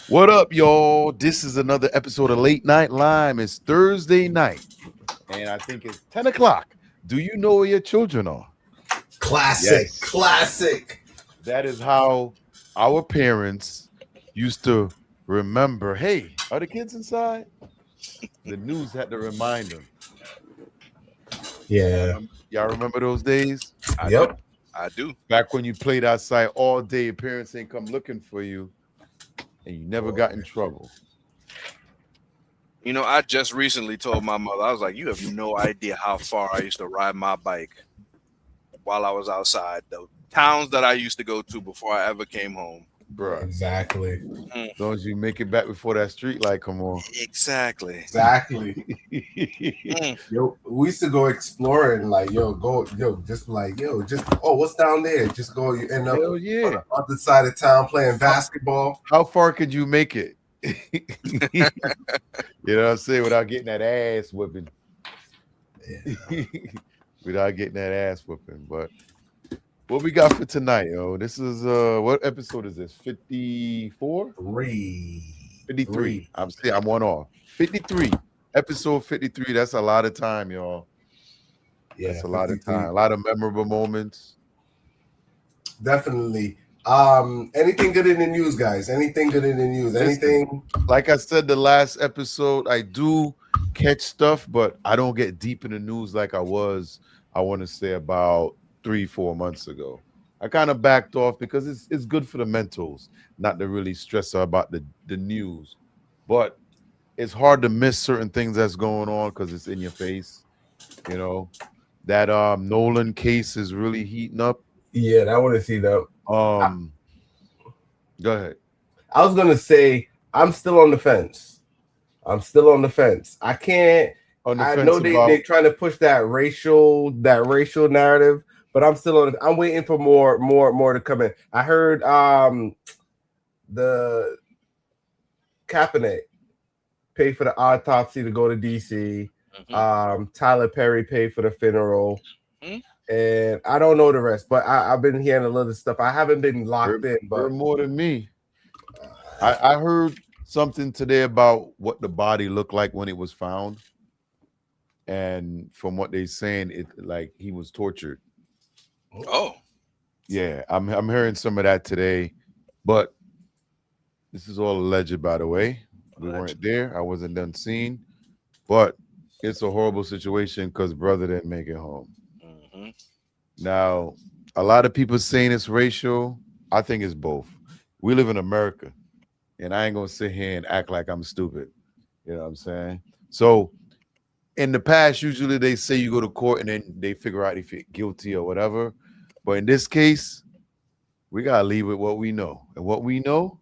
What up, y'all? This is another episode of Late Night Lime. It's Thursday night, and I think it's 10 o'clock. Do you know where your children are? Classic. That is how our parents used to remember, hey, are the kids inside? The news had to remind them. Yeah. Y'all remember those days? I do. Back when you played outside all day, your parents ain't come looking for you, and you never got in trouble. You know, I just recently told my mother, I was like, you have no idea how far I used to ride my bike while I was outside. The towns that I used to go to before I ever came home. Bruh. Exactly. As long as you make it back before that street light come on. Exactly. Yo, we used to go exploring, like, just what's down there? Just go, you end up Hell on yeah. the other side of town playing basketball. How far could you make it? You know what I'm saying? Without getting that ass whipping. Yeah. Without getting that ass whipping. But what we got for tonight, yo? This is what episode is this? 54? 53. I'm one off. 53. Episode 53. That's a lot of time, y'all. Yeah, that's a lot of time. A lot of memorable moments. Definitely. Anything good in the news, guys? Anything good in the news? Anything? Like I said, the last episode, I do catch stuff, but I don't get deep in the news like I was, I want to say, about 3-4 months ago. I kind of backed off because it's good for the mentals, not to really stress about the news. But it's hard to miss certain things that's going on because it's in your face. You know, that Nolan case is really heating up. Yeah, I want to see that. Go ahead. I was gonna say I'm still on the fence. I can't. I know they're trying to push that racial narrative, but I'm still on. I'm waiting for more to come in. I heard the Kaepernick paid for the autopsy to go to DC. Mm-hmm. Tyler Perry paid for the funeral. Mm-hmm. And I don't know the rest, but I've been hearing a little stuff. I haven't been locked in, but you're more than me. I heard something today about what the body looked like when it was found, and from what they're saying, it like he was tortured. Oh, yeah, I'm hearing some of that today, but this is all alleged, by the way. We weren't there. I wasn't done seeing, but it's a horrible situation because brother didn't make it home. Mm-hmm. Now, a lot of people saying it's racial. I think it's both. We live in America, and I ain't gonna sit here and act like I'm stupid. You know what I'm saying? So, in the past, usually they say you go to court and then they figure out if you're guilty or whatever. But in this case, we gotta leave with what we know, and what we know,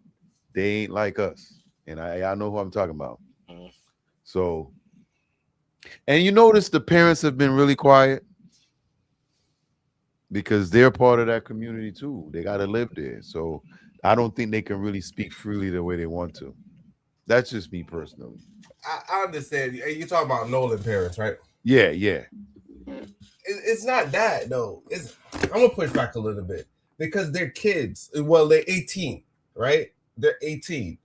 they ain't like us. And I know who I'm talking about. Mm-hmm. So, and you notice the parents have been really quiet because they're part of that community too. They got to live there. So I don't think they can really speak freely the way they want to. That's just me personally. I understand. You're talking about Nolan parents, right? Yeah. It's not that, though. I'm going to push back a little bit because they're kids. Well, they're 18, right? They're 18.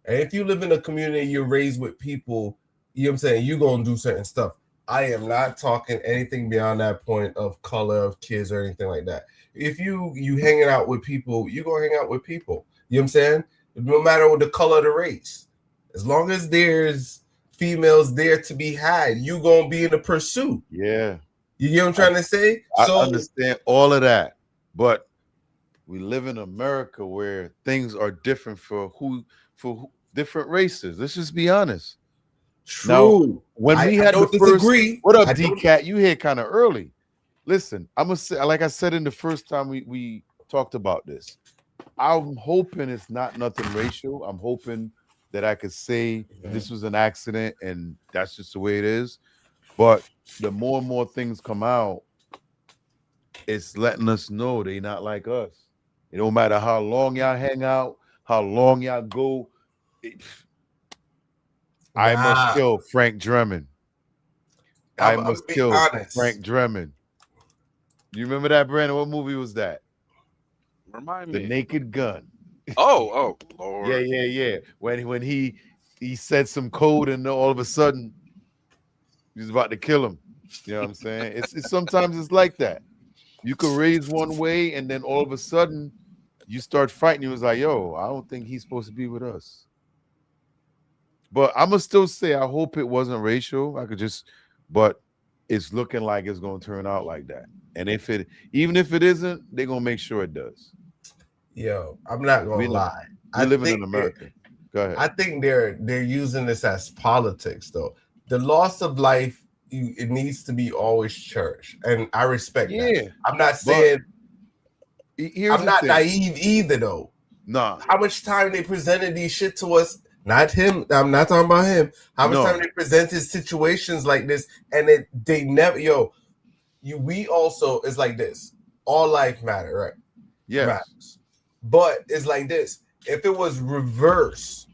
And if you live in a community, you're raised with people, you know what I'm saying, you're going to do certain stuff. I am not talking anything beyond that point of color of kids or anything like that. If you hanging out with people, you're going to hang out with people. You know what I'm saying? No matter what the color of the race. As long as there's females there to be had, you're going to be in a pursuit. Yeah. You get what I'm trying to say? I understand all of that. But we live in America where things are different for different races. Let's just be honest. True. Now, when we had the disagree. What up, D-Cat? You here kind of early. Listen, I'm gonna say, like I said in the first time we talked about this, I'm hoping it's not nothing racial. I'm hoping that I could say this was an accident and that's just the way it is. But the more and more things come out, it's letting us know they not like us. It don't matter how long y'all hang out, how long y'all go. I must kill Frank Drebin. I must kill Frank Drebin. You remember that, Brandon? What movie was that? Remind me. The Naked Gun. Oh, Yeah, Lord. yeah. When he said some code and all of a sudden he was about to kill him. You know what I'm saying? It's sometimes it's like that. You could raise one way and then all of a sudden you start fighting. You was like, yo, I don't think he's supposed to be with us. But I'm gonna still say I hope it wasn't racial. But it's looking like it's gonna turn out like that. And even if it isn't, they're gonna make sure it does. Yo, I'm not We gonna li- lie. we living in America. Go ahead. I think they're using this as politics, though. The loss of life, it needs to be always cherished, and I respect that. Yeah, I'm not but saying here's I'm the not thing. naive either, though. Nah, How much time they presented these shit to us? Not him. I'm not talking about him. How much time no, they presented situations like this, and they never. We also is like this. All life matter, right? yes, Matters, but it's like this. If it was reverse,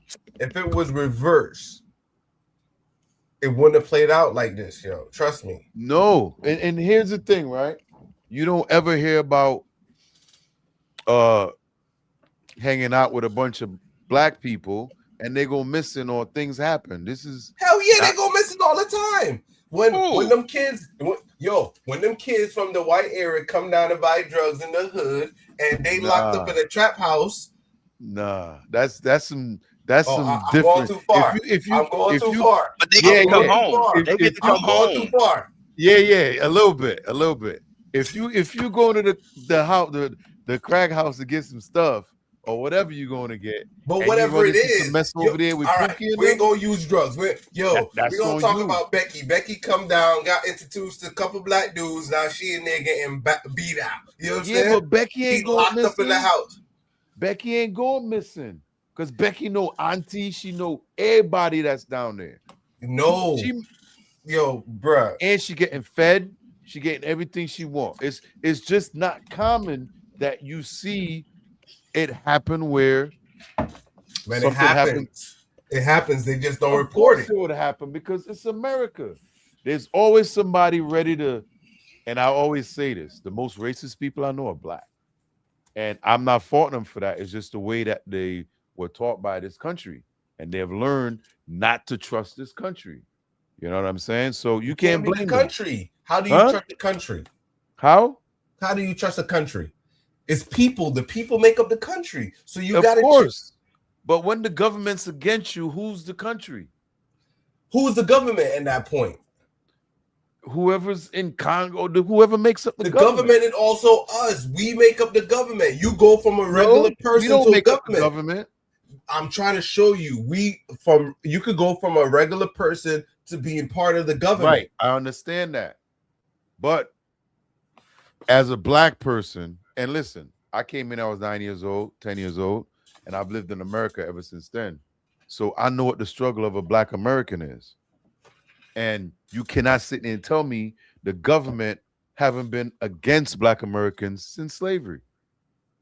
it wouldn't have played out like this, yo. Trust me. no. And here's the thing, right? You don't ever hear about uh hanging out with a bunch of black people and they go missing or things happen. This is Hell yeah, not, they go missing all the time. When Ooh. them kids, when them kids from the white area come down to buy drugs in the hood and they locked up nah, in a trap house. nah. That's some I'm different. going too far. I'm going if too you far. But they yeah get to come yeah home. They get to come I'm going too home. far. yeah a little bit. If you go to the house the crack house to get some stuff or whatever you're going to get, But and you whatever run it into some is, mess over there with all right, Pookie and we ain't them, gonna use drugs. We're that's gonna on talk you. about Becky. Becky come down, got introduced to a couple black dudes. Now she in there getting beat out. You know what I'm Yeah, saying? but Becky She ain't going locked up in the missing. house. Becky ain't going missing because Becky know auntie, she know everybody that's down there. No, She yo, bruh. and she getting fed, she getting everything she want. It's just not common that you see it happen where Man, it something happened. happens. It happens. They just don't Of report course it. it would happen because it's America. There's always somebody ready to, and I always say this: the most racist people I know are black. And I'm not faulting them for that. It's just the way that they were taught by this country. And they've learned not to trust this country. You know what I'm saying? So you can't Be the blame them. country. How do you Huh? trust the country? How? How do you trust a country? It's people. The people make up the country. So you Of got to. course. But when the government's against you, who's the country? Who's the government at that point? Whoever's in Congo, whoever makes up The government and also us. We make up the government. You go from a regular person we don't to a make up the government. government. I'm trying to show you. You could go from a regular person to being part of the government. Right. I understand that. But as a black person, and listen, I came in, I was 9 years old, 10 years old, and I've lived in America ever since then. So I know what the struggle of a black American is. And you cannot sit there and tell me the government haven't been against black Americans since slavery.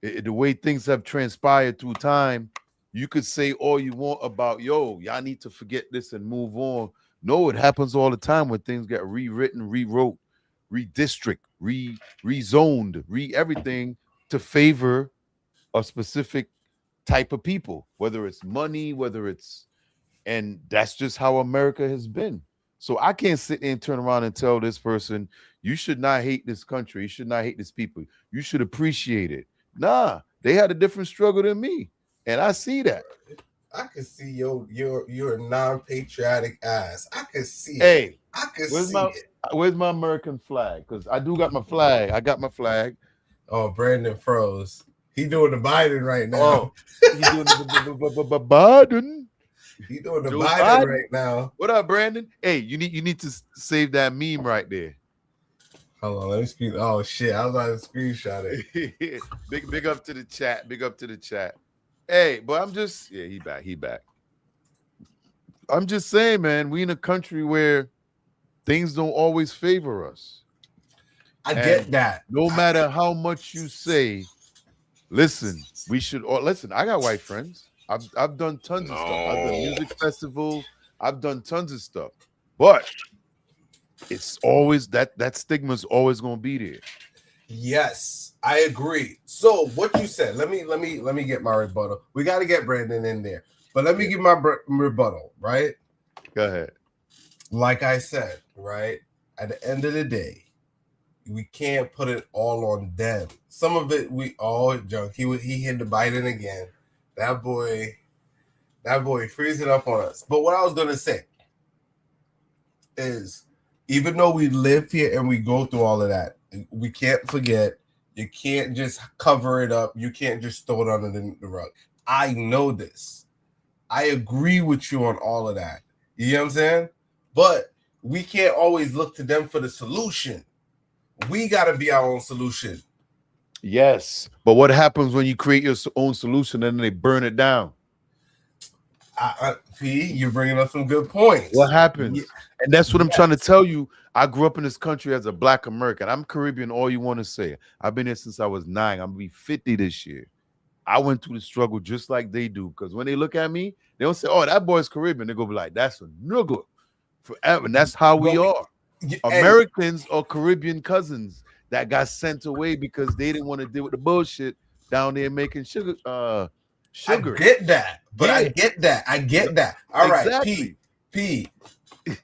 The way things have transpired through time, you could say all you want about, y'all need to forget this and move on. No, it happens all the time when things get rewritten, rewrote, redistrict, rezoned, everything to favor a specific type of people, whether it's money, and that's just how America has been. So I can't sit there and turn around and tell this person, you should not hate this country. You should not hate this people. You should appreciate it. Nah, they had a different struggle than me. And I see that. I can see your non-patriotic ass. I can see Hey, it. I can where's see it. Where's my American flag? Because I do got my flag. I got my flag. Oh, Brandon froze. He doing the Biden right now. Oh, he doing the Biden. He doing the Joe Biden Biden? right now. What up, Brandon? Hey, you need to save that meme right there. Hold on, let me screen. Oh shit, I was about to screenshot it. big up to the chat. Big up to the chat. Hey, but I'm just he back. I'm just saying, man, we in a country where things don't always favor us. I get that. No matter how much you say, listen, we should listen. I got white friends. I've done tons of stuff. I've done music festivals. I've done tons of stuff. But it's always that stigma is always going to be there. Yes, I agree. So what you said, let me get my rebuttal. We got to get Brandon in there, but let me give my rebuttal. Right? Go ahead. Like I said, right? At the end of the day, we can't put it all on them. Some of it we all junk. He hit the Biden again. That boy freezing up on us. But what I was gonna say is, even though we live here and we go through all of that, we can't forget. You can't just cover it up. You can't just throw it under the rug. I know this. I agree with you on all of that. You know what I'm saying? But we can't always look to them for the solution. We got to be our own solution. Yes, but what happens when you create your own solution and then they burn it down? P, you're bringing up some good points. What happens? And that's what I'm trying to tell you. I grew up in this country as a Black American. I'm Caribbean, all you want to say. I've been here since I was 9. I'm going to be 50 this year. I went through the struggle just like they do. Because when they look at me, they don't say, oh, that boy's Caribbean. They're going to be like, that's a nigga forever. And that's how we are. Americans are Caribbean cousins that got sent away because they didn't want to deal with the bullshit down there making sugar. I get that, but yeah. I get that. All exactly. Right, P.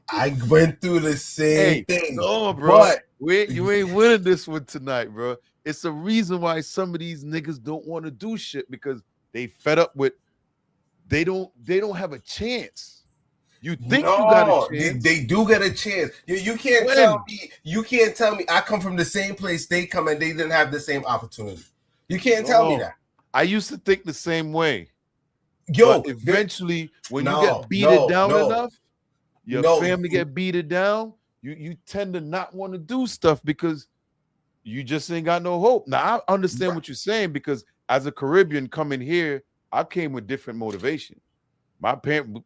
I went through the same thing. No, bro. You ain't winning this one tonight, bro. It's a reason why some of these niggas don't want to do shit because they fed up with. They don't have a chance. You think you got a chance? They do get a chance. You can't tell me. You can't tell me. I come from the same place they come, and they didn't have the same opportunity. You can't tell me that. I used to think the same way. Yo, but eventually, when you get beaten down enough, your family get beaten down, you tend to not want to do stuff because you just ain't got no hope. Now, I understand what you're saying because as a Caribbean coming here, I came with different motivation. My parents,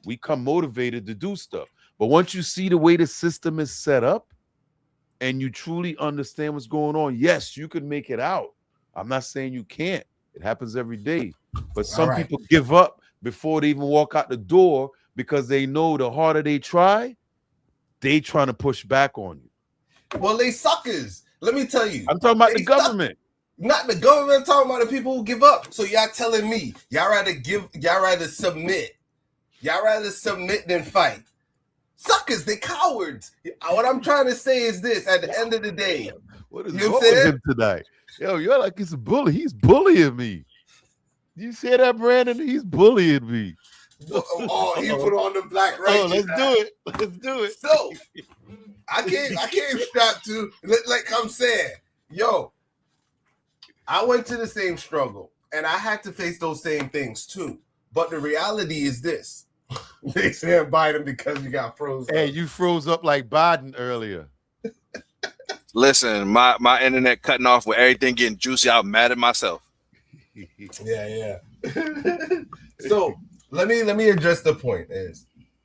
we come motivated to do stuff. But once you see the way the system is set up and you truly understand what's going on, yes, you can make it out. I'm not saying you can't. It happens every day. But some people give up before they even walk out the door because they know the harder they try, they trying to push back on you. Well, they suckers. Let me tell you. I'm talking about the government. Not the government. I'm talking about the people who give up. So y'all telling me y'all rather submit. Y'all rather submit than fight. Suckers, they cowards. What I'm trying to say is this: at the end of the day, what is wrong with him tonight? Yo, you're like he's a bully. He's bullying me. You see that, Brandon? He's bullying me. Oh, he put on the black right. Oh, let's do it. Let's do it. So I came strapped to, like I'm saying, yo, I went to the same struggle and I had to face those same things too. But the reality is this. They said Biden because you got froze up. Hey, you froze up like Biden earlier. Listen, my internet cutting off with everything getting juicy. I'm mad at myself. Yeah. So let me address the point.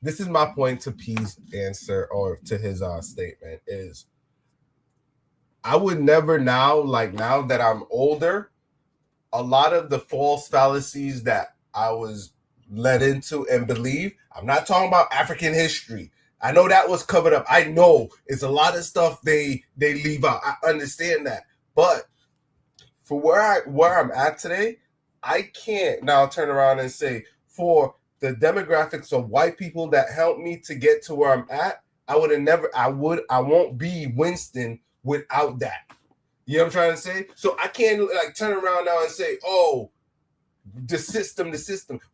This is my point to P's answer or to his statement is I would never now that I'm older, a lot of the false fallacies that I was led into and believe. I'm not talking about African history. I know that was covered up. I know it's a lot of stuff they leave out. I understand that. But for where I'm at today, I can't now turn around and say for the demographics of white people that helped me to get to where I'm at, I won't be Winston without that. You know what I'm trying to say? So I can't like turn around now and say, oh, the system,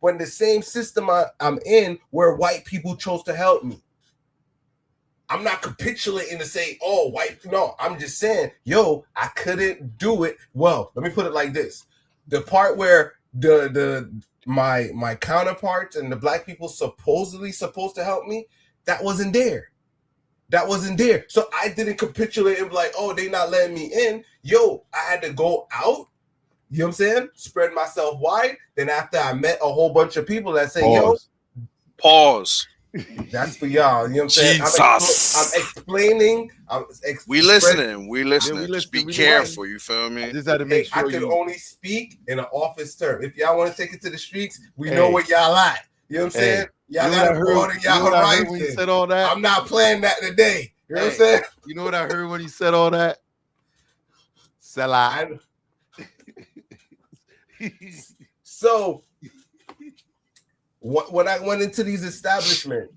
when the same system I'm in where white people chose to help me. I'm not capitulating to say, oh, white. No, I'm just saying, yo, I couldn't do it. Well, let me put it like this. The part where my counterparts and the black people supposedly supposed to help me, that wasn't there. So I didn't capitulate and be like, oh, they not letting me in. Yo, I had to go out. You know what I'm saying? Spread myself wide. Then after I met a whole bunch of people that say, Pause. That's for y'all. You know what I'm saying? I'm explaining. We listening. Just be careful. You feel me? Just had to make sure I can only speak in an office term. If y'all want to take it to the streets, we know where y'all at. You know what I'm saying? Y'all got to broaden y'all horizon. When you said all that? I'm not playing that today. You know what I'm saying? You know what I heard when he said all that? Sela. So when I went into these establishments,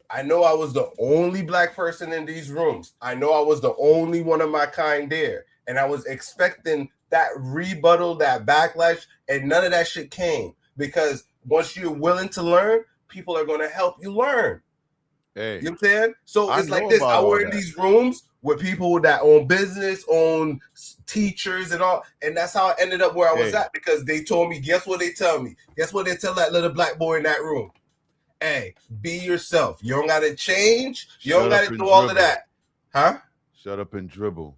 I know I was the only black person in these rooms. I know I was the only one of my kind there. And I was expecting that rebuttal, that backlash, and none of that shit came. Because once you're willing to learn, people are going to help you learn. Hey, you know what I'm saying? So it's like this. about I all were in that. these rooms with people that own business, own teachers and all. And that's how I ended up where I was at, because they told me, guess what they tell me? Guess what they tell that little black boy in that room? Hey, be yourself. You don't got to change. You don't got to do all of that. Huh? Shut up and dribble.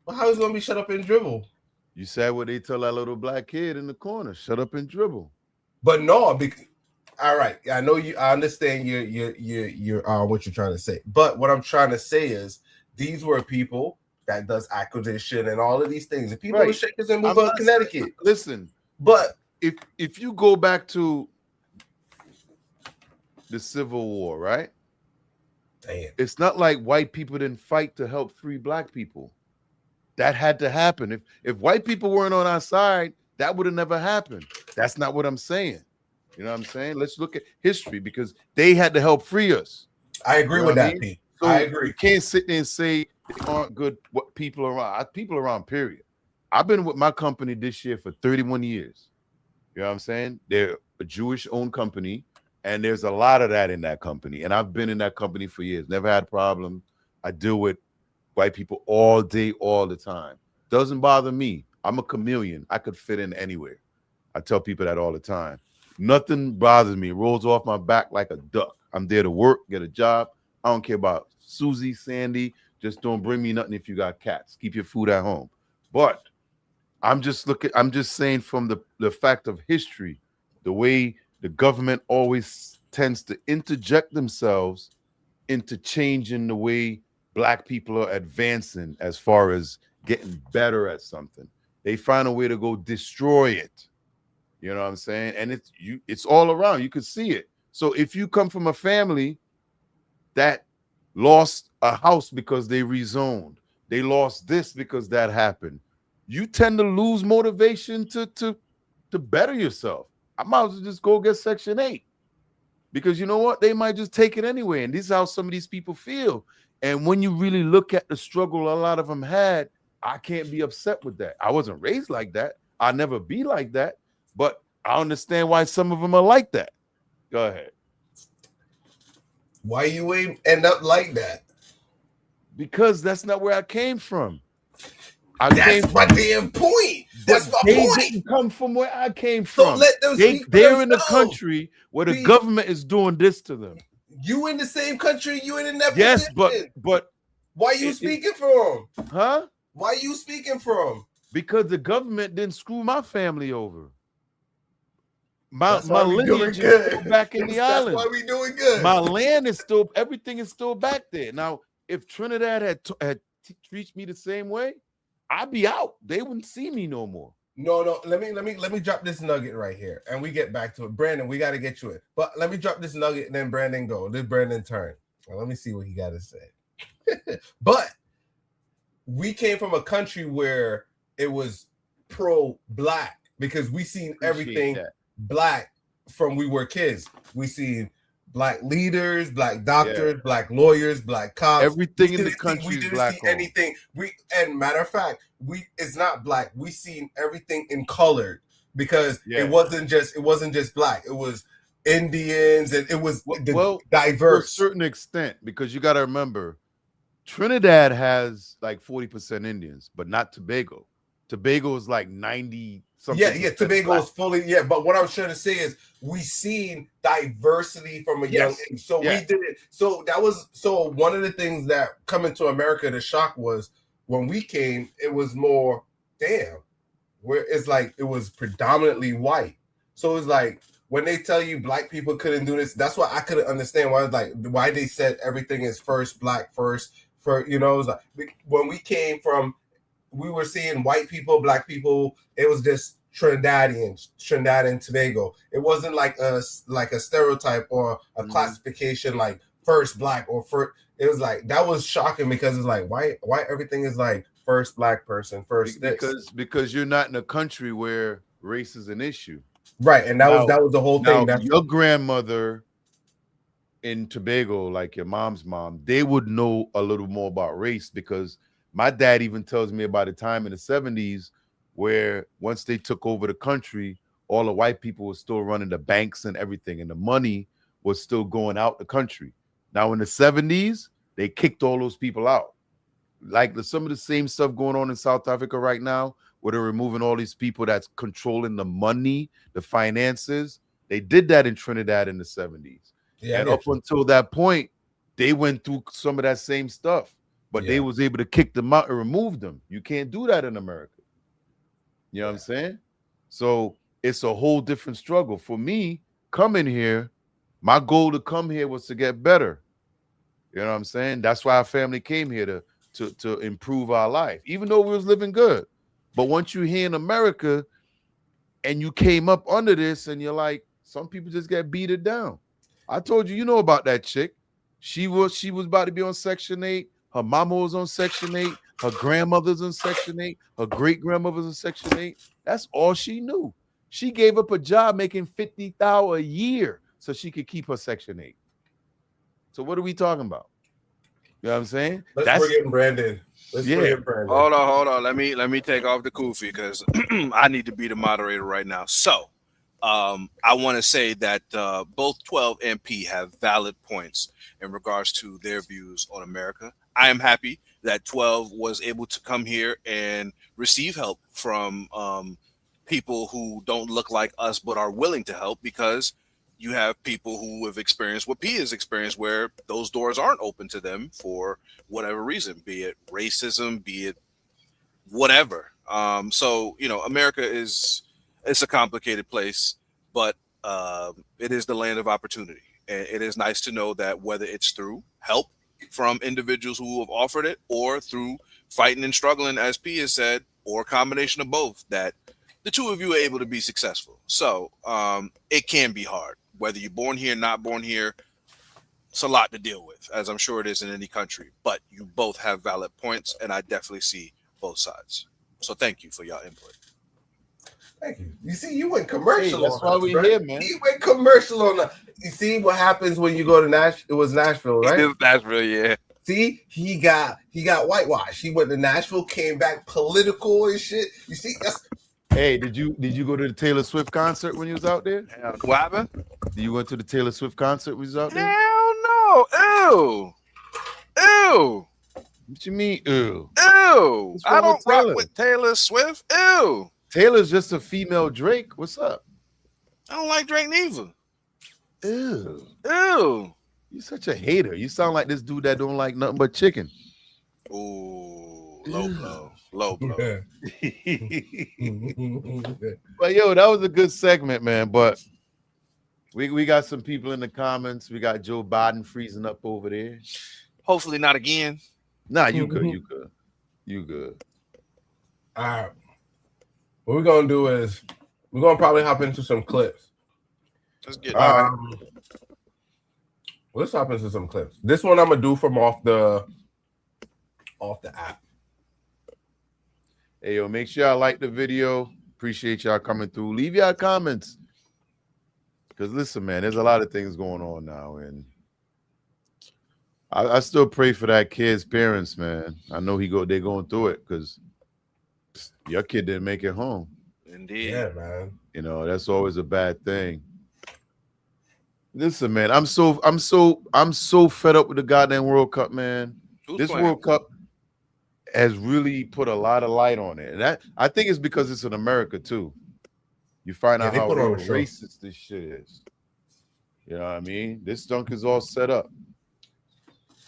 Well, how is it going to be shut up and dribble? You said what they tell that little black kid in the corner. Shut up and dribble. But no, because, all right. I know you. I understand your what you're trying to say. But what I'm trying to say is these were people that does acquisition and all of these things. And people are shakers and move up Connecticut. Listen, but if you go back to the Civil War, right? Damn. It's not like white people didn't fight to help free black people. That had to happen. If white people weren't on our side, that would have never happened. That's not what I'm saying. You know what I'm saying? Let's look at history, because they had to help free us. I agree with that, Pete. So I agree. You can't sit there and say they aren't good people around. People around, period. I've been with my company this year for 31 years. You know what I'm saying? They're a Jewish-owned company, and there's a lot of that in that company. And I've been in that company for years. Never had a problem. I deal with white people all day, all the time. Doesn't bother me. I'm a chameleon. I could fit in anywhere. I tell people that all the time. Nothing bothers me. It rolls off my back like a duck. I'm there to work, get a job. I don't care about Susie, Sandy. Just don't bring me nothing if you got cats. Keep your food at home. But I'm just saying from the fact of history, the way the government always tends to interject themselves into changing the way black people are advancing as far as getting better at something. They find a way to go destroy it. You know what I'm saying? And it's all around. You can see it. So if you come from a family that lost a house because they rezoned, they lost this because that happened, you tend to lose motivation to better yourself. I might as well just go get Section 8, because you know what? They might just take it anyway. And this is how some of these people feel. And when you really look at the struggle a lot of them had, I can't be upset with that. I wasn't raised like that. I'll never be like that. But I understand why some of them are like that. Go ahead. Why you ain't end up like that? Because that's not where I came from. That's my damn point. That's my point. They didn't come from where I came from. So let them speak. They're in the country where the government is doing this to them. You in the same country, you in that yes, position. but why you speaking for them? Huh? Why you speaking for them? Because the government didn't screw my family over. My lineage is still back in the island. That's why we doing good. My land is still, everything is still back there. Now, if Trinidad had treated me the same way, I'd be out. They wouldn't see me no more. No. Let me drop this nugget right here, and we get back to it. Brandon, we got to get you in. But let me drop this nugget, and then Brandon go. Let Brandon turn. Well, let me see what he got to say. But we came from a country where it was pro-black, because we seen everything black from we were kids. We seen black leaders, black doctors, black lawyers, black cops. Everything in the country is black. We didn't see anything. And matter of fact, it's not black. We seen everything in colored, because it wasn't just black. It was Indians, and it was diverse to a certain extent, because you got to remember, Trinidad has like 40% Indians, but not Tobago. Tobago is like 90 something. Yeah, Tobago is fully, but what I was trying to say is we seen diversity from a young age. So we did it. So one of the things that coming to America, the shock was when we came, it was more, where it's like it was predominantly white. So it's like when they tell you black people couldn't do this, that's why I couldn't understand why they said everything is first, black first. It was like when we came from, we were seeing white people, black people. It was just Trinidad and Tobago. It wasn't like a stereotype or a classification like first black or first. It was like, that was shocking, because it's like why everything is like first black person, first this. because you're not in a country where race is an issue. Right, and that was the whole thing. Now, your grandmother in Tobago, like your mom's mom, they would know a little more about race, because my dad even tells me about a time in the 70s where once they took over the country, all the white people were still running the banks and everything, and the money was still going out the country. Now in the 70s, they kicked all those people out. Like some of the same stuff going on in South Africa right now, where they're removing all these people that's controlling the money, the finances. They did that in Trinidad in the 70s. Yeah, and up until that point, they went through some of that same stuff, but they was able to kick them out and remove them. You can't do that in America. You know what I'm saying? So it's a whole different struggle. For me, coming here, my goal to come here was to get better. You know what I'm saying? That's why our family came here to improve our life, even though we was living good. But once you're here in America and you came up under this, and you're like, some people just get beaten down. I told you, you know about that chick. She was about to be on Section 8. Her mama was on Section 8. Her grandmother's on Section 8. Her great-grandmother's on Section 8. That's all she knew. She gave up a job making $50,000 a year so she could keep her Section 8. So what are we talking about? You know what I'm saying? Let's bring in Brandon. Hold on. Let me take off the kufi, because I need to be the moderator right now. So I want to say that both 12 and P have valid points in regards to their views on America. I am happy that 12 was able to come here and receive help from people who don't look like us but are willing to help, because you have people who have experienced what P has experienced, where those doors aren't open to them for whatever reason, be it racism, be it whatever. So, you know, America it's a complicated place, but it is the land of opportunity. And it is nice to know that whether it's through help from individuals who have offered it, or through fighting and struggling, as P has said, or a combination of both, that the two of you are able to be successful. So it can be hard, whether you're born here, not born here. It's a lot to deal with, as I'm sure it is in any country, but you both have valid points, and I definitely see both sides. So thank you for your input. Thank you. You see, you went commercial. Hey, that's why we're here, man. You went commercial on the. You see what happens when you go to Nashville? It was Nashville, right? It was Nashville, yeah. See, he got whitewashed. He went to Nashville, came back political and shit. You see, that's. Hey, did you go to the Taylor Swift concert when you was out there? What happened? You went to the Taylor Swift concert when you was out there? Hell no. Ew. What you mean, ew? Ew. I don't rock with Taylor Swift. Ew. Taylor's just a female Drake. What's up? I don't like Drake neither. Ew. Ew. You're such a hater. You sound like this dude that don't like nothing but chicken. Ooh, low blow. Low blow. But yo, that was a good segment, man. But we got some people in the comments. We got Joe Biden freezing up over there. Hopefully not again. Nah, you good. You good. All right. What we're gonna do is we're gonna probably hop into some clips. Let's get let's hop into some clips. This one I'm gonna do from off the app. Hey yo, make sure y'all like the video. Appreciate y'all coming through. Leave y'all comments. Because listen, man, there's a lot of things going on now, and I still pray for that kid's parents, man. I know they're going through it, because your kid didn't make it home. Indeed. Yeah, man. You know, that's always a bad thing. Listen, man, I'm so fed up with the goddamn World Cup, man. This World Cup has really put a lot of light on it. And I think it's because it's in America too. You find out how racist this shit is. You know what I mean? This junk is all set up.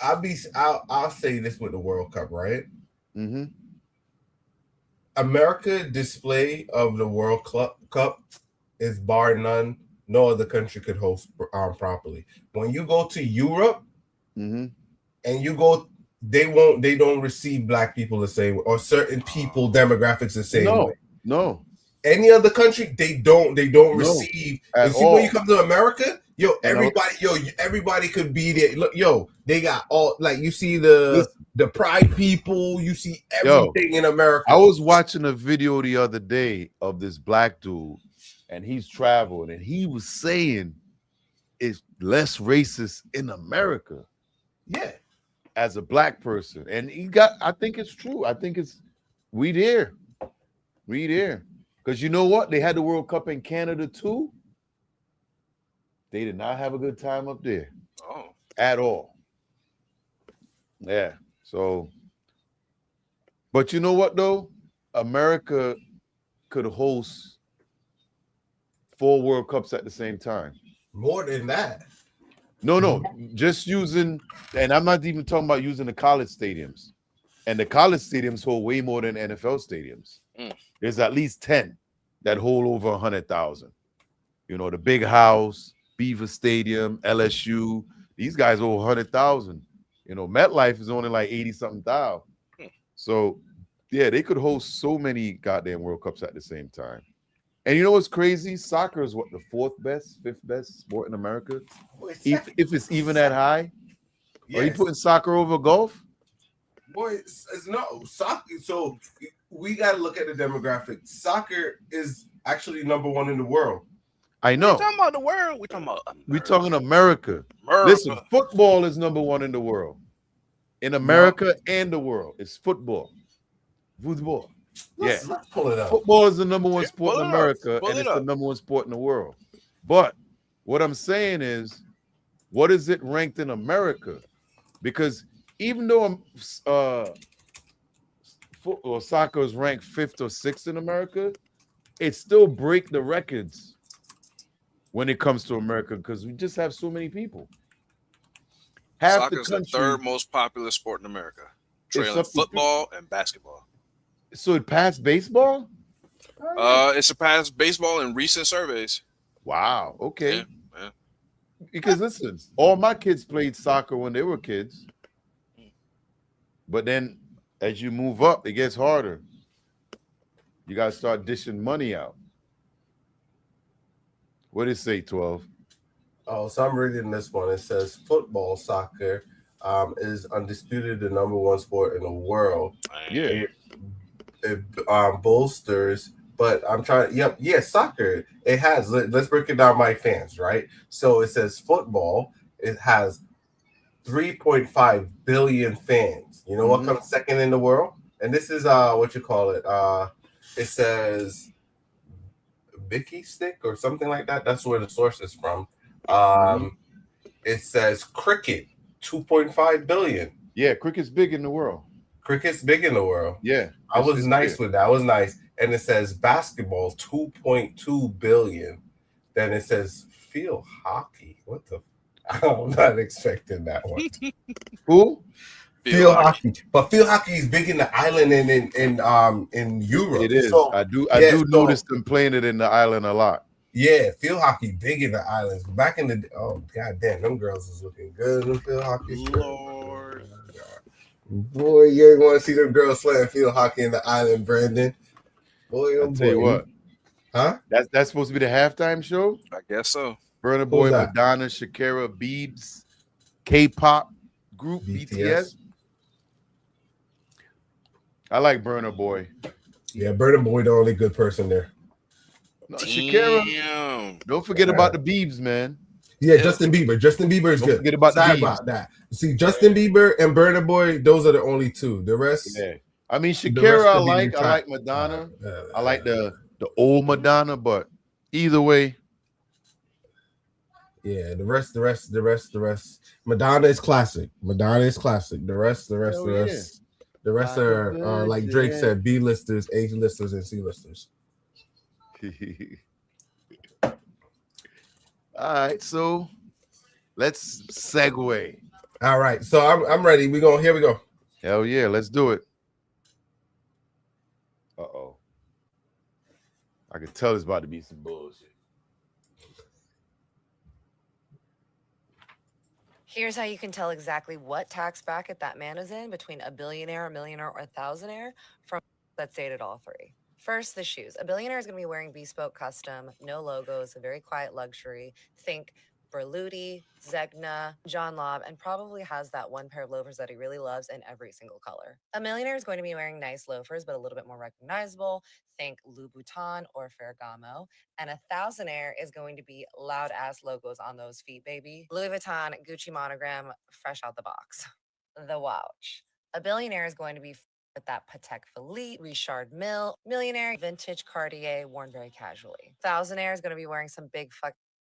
I'll say this with the World Cup, right? Mm-hmm. America display of the World Cup is bar none. No other country could host properly. When you go to Europe, mm-hmm. and you go, they don't receive black people the same way, or certain people demographics the same way. No. Any other country, they don't receive. You see, when you come to America, Yo, And everybody could be there. Look, yo, they got all like you see the pride people, you see everything in America. I was watching a video the other day of this black dude, and he's traveling, and he was saying it's less racist in America. Yeah. As a black person. And I think it's true. I think we there. Because you know what? They had the World Cup in Canada too. They did not have a good time up there. Oh. At all. Yeah. So, but you know what though? America could host 4 World Cups at the same time. More than that. No, just using, and I'm not even talking about using the college stadiums. And the college stadiums hold way more than NFL stadiums. There's at least 10 that hold over 100,000. You know, the Big House, Beaver Stadium, LSU, these guys hold 100,000. You know, MetLife is only like 80-something thousand. So, yeah, they could host so many goddamn World Cups at the same time. And you know what's crazy? Soccer is what, the 4th best, 5th best sport in America? If it's even that high? Yes. Are you putting soccer over golf? Boy, it's no soccer. So we got to look at the demographic. Soccer is actually number 1 in the world. I know. We're talking about the world. We're talking about America. We're talking America. Listen, football is number 1 in the world. In America and the world. It's football. Football. Let's pull it up. Football is the number 1 sport in America, and it's the number 1 sport in the world. But what I'm saying is, what is it ranked in America? Because even though soccer is ranked 5th or 6th in America, it still break the records when it comes to America because we just have so many people. Soccer is the 3rd most popular sport in America, trailing football and basketball. So it passed baseball? It surpassed baseball in recent surveys. Wow. Okay. Yeah. Because listen, all my kids played soccer when they were kids. But then as you move up, it gets harder. You got to start dishing money out. What did it say, 12? Oh, so I'm reading this one. It says football, soccer is undisputed the number 1 sport in the world. Yeah. It bolsters, but I'm trying. Soccer. It has. Let's break it down by fans, right? So it says football. It has 3.5 billion fans. You know what comes second in the world? And this is what you call it. It says Vicky Stick or something like that. That's where the source is from. It says cricket, 2.5 billion. Yeah, cricket's big in the world. Cricket's big in the world. Yeah. I was nice with that. I was nice. And it says basketball, 2.2 billion. Then it says field hockey. What the? I'm not expecting that one. Who? Field hockey. But field hockey is big in the island and in Europe. It is. So, I do notice them playing it in the island a lot. Yeah, field hockey big in the islands. Back in the goddamn, them girls is looking good in field hockey. Lord. Boy, you ain't want to see them girls playing field hockey in the island, Brandon. Boy, I'll tell you what. Huh? That's supposed to be the halftime show? I guess so. Burna Boy, Madonna, Shakira, Biebs, K-pop group, BTS. I like Burna Boy. Yeah, Burna Boy, the only good person there. No, Shakira. Don't forget about the Biebs, man. Yeah, Justin Bieber. Justin Bieber is good. Don't forget about Sorry about that. See, Justin Bieber and Burna Boy, those are the only 2. The rest, yeah. I mean, Shakira, I like Madonna. I like the old Madonna, but either way. Yeah, the rest. Madonna is classic. The rest are like Drake said, B-listers, A-listers, and C-listers. All right, so let's segue. All right, so I'm ready. Here we go. Hell yeah, let's do it. Uh-oh. I can tell it's about to be some bullshit. Here's how you can tell exactly what tax bracket that man is in between a billionaire, a millionaire, or a thousandaire from that's dated all 3. First, the shoes. A billionaire is going to be wearing bespoke custom, no logos, a very quiet luxury. Think Berluti, Zegna, John Lobb, and probably has that one pair of loafers that he really loves in every single color. A millionaire is going to be wearing nice loafers, but a little bit more recognizable. Think Louboutin or Ferragamo. And a thousandaire is going to be loud ass logos on those feet, baby. Louis Vuitton, Gucci monogram, fresh out the box. The watch. A billionaire is going to be with that Patek Philippe, Richard Mille, millionaire, vintage Cartier, worn very casually. Thousandaire is going to be wearing some big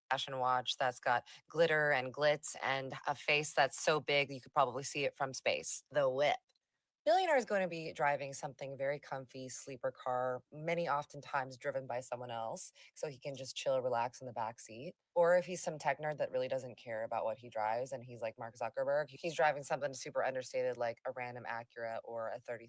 fashion watch that's got glitter and glitz and a face that's so big you could probably see it from space. The whip. Billionaire is going to be driving something very comfy, sleeper car, many oftentimes driven by someone else, so he can just chill, relax in the back seat. Or if he's some tech nerd that really doesn't care about what he drives and he's like Mark Zuckerberg, he's driving something super understated like a random Acura or a $30,000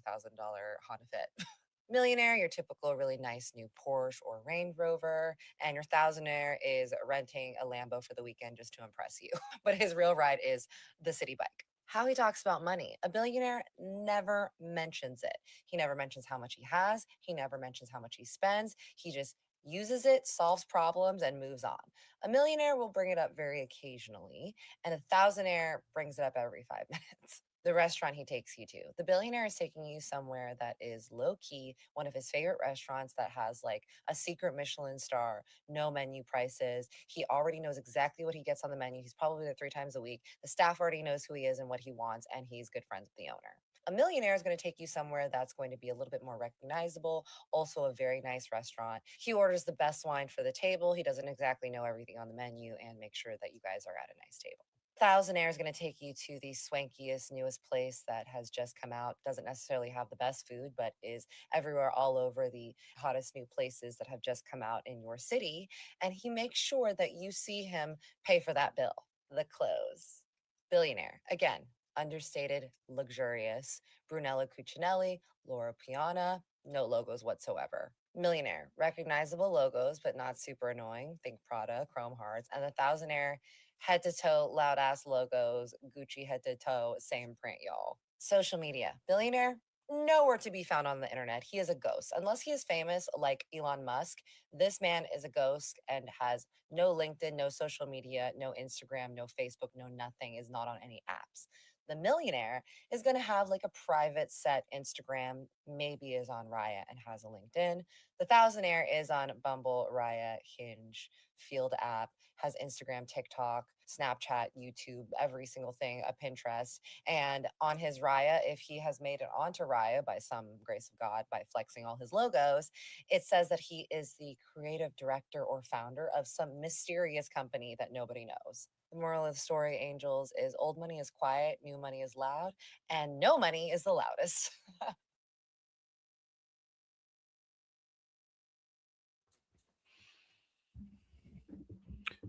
Honda Fit. Millionaire, your typical really nice new Porsche or Range Rover, and your thousandaire is renting a Lambo for the weekend just to impress you. But his real ride is the city bike. How he talks about money. A billionaire never mentions it. He never mentions how much he has. He never mentions how much he spends. He just uses it, solves problems, and moves on. A millionaire will bring it up very occasionally, and a thousandaire brings it up every 5 minutes. The restaurant he takes you to. The billionaire is taking you somewhere that is low key, one of his favorite restaurants that has like a secret Michelin star, no menu prices. He already knows exactly what he gets on the menu. He's probably there 3 times a week. The staff already knows who he is and what he wants, and he's good friends with the owner. A millionaire is going to take you somewhere that's going to be a little bit more recognizable, also a very nice restaurant. He orders the best wine for the table. He doesn't exactly know everything on the menu and make sure that you guys are at a nice table. Thousandaire is going to take you to the swankiest, newest place that has just come out. Doesn't necessarily have the best food, but is everywhere all over the hottest new places that have just come out in your city. And he makes sure that you see him pay for that bill. The clothes. Billionaire. Again, understated, luxurious. Brunello Cucinelli, Laura Piana, no logos whatsoever. Millionaire. Recognizable logos, but not super annoying. Think Prada, Chrome Hearts. And the thousandaire, head to toe, loud ass logos, Gucci head to toe, same print, y'all. Social media. Billionaire, nowhere to be found on the internet. He is a ghost. Unless he is famous like Elon Musk, this man is a ghost and has no LinkedIn, no social media, no Instagram, no Facebook, no nothing, is not on any apps. The millionaire is going to have like a private set Instagram, maybe is on Raya and has a LinkedIn. The thousandaire is on Bumble, Raya, Hinge, Field app, has Instagram, TikTok, Snapchat, YouTube, every single thing, a Pinterest. And on his Raya, if he has made it onto Raya by some grace of God, by flexing all his logos, it says that he is the creative director or founder of some mysterious company that nobody knows. The moral of the story, angels, is old money is quiet, new money is loud, and no money is the loudest.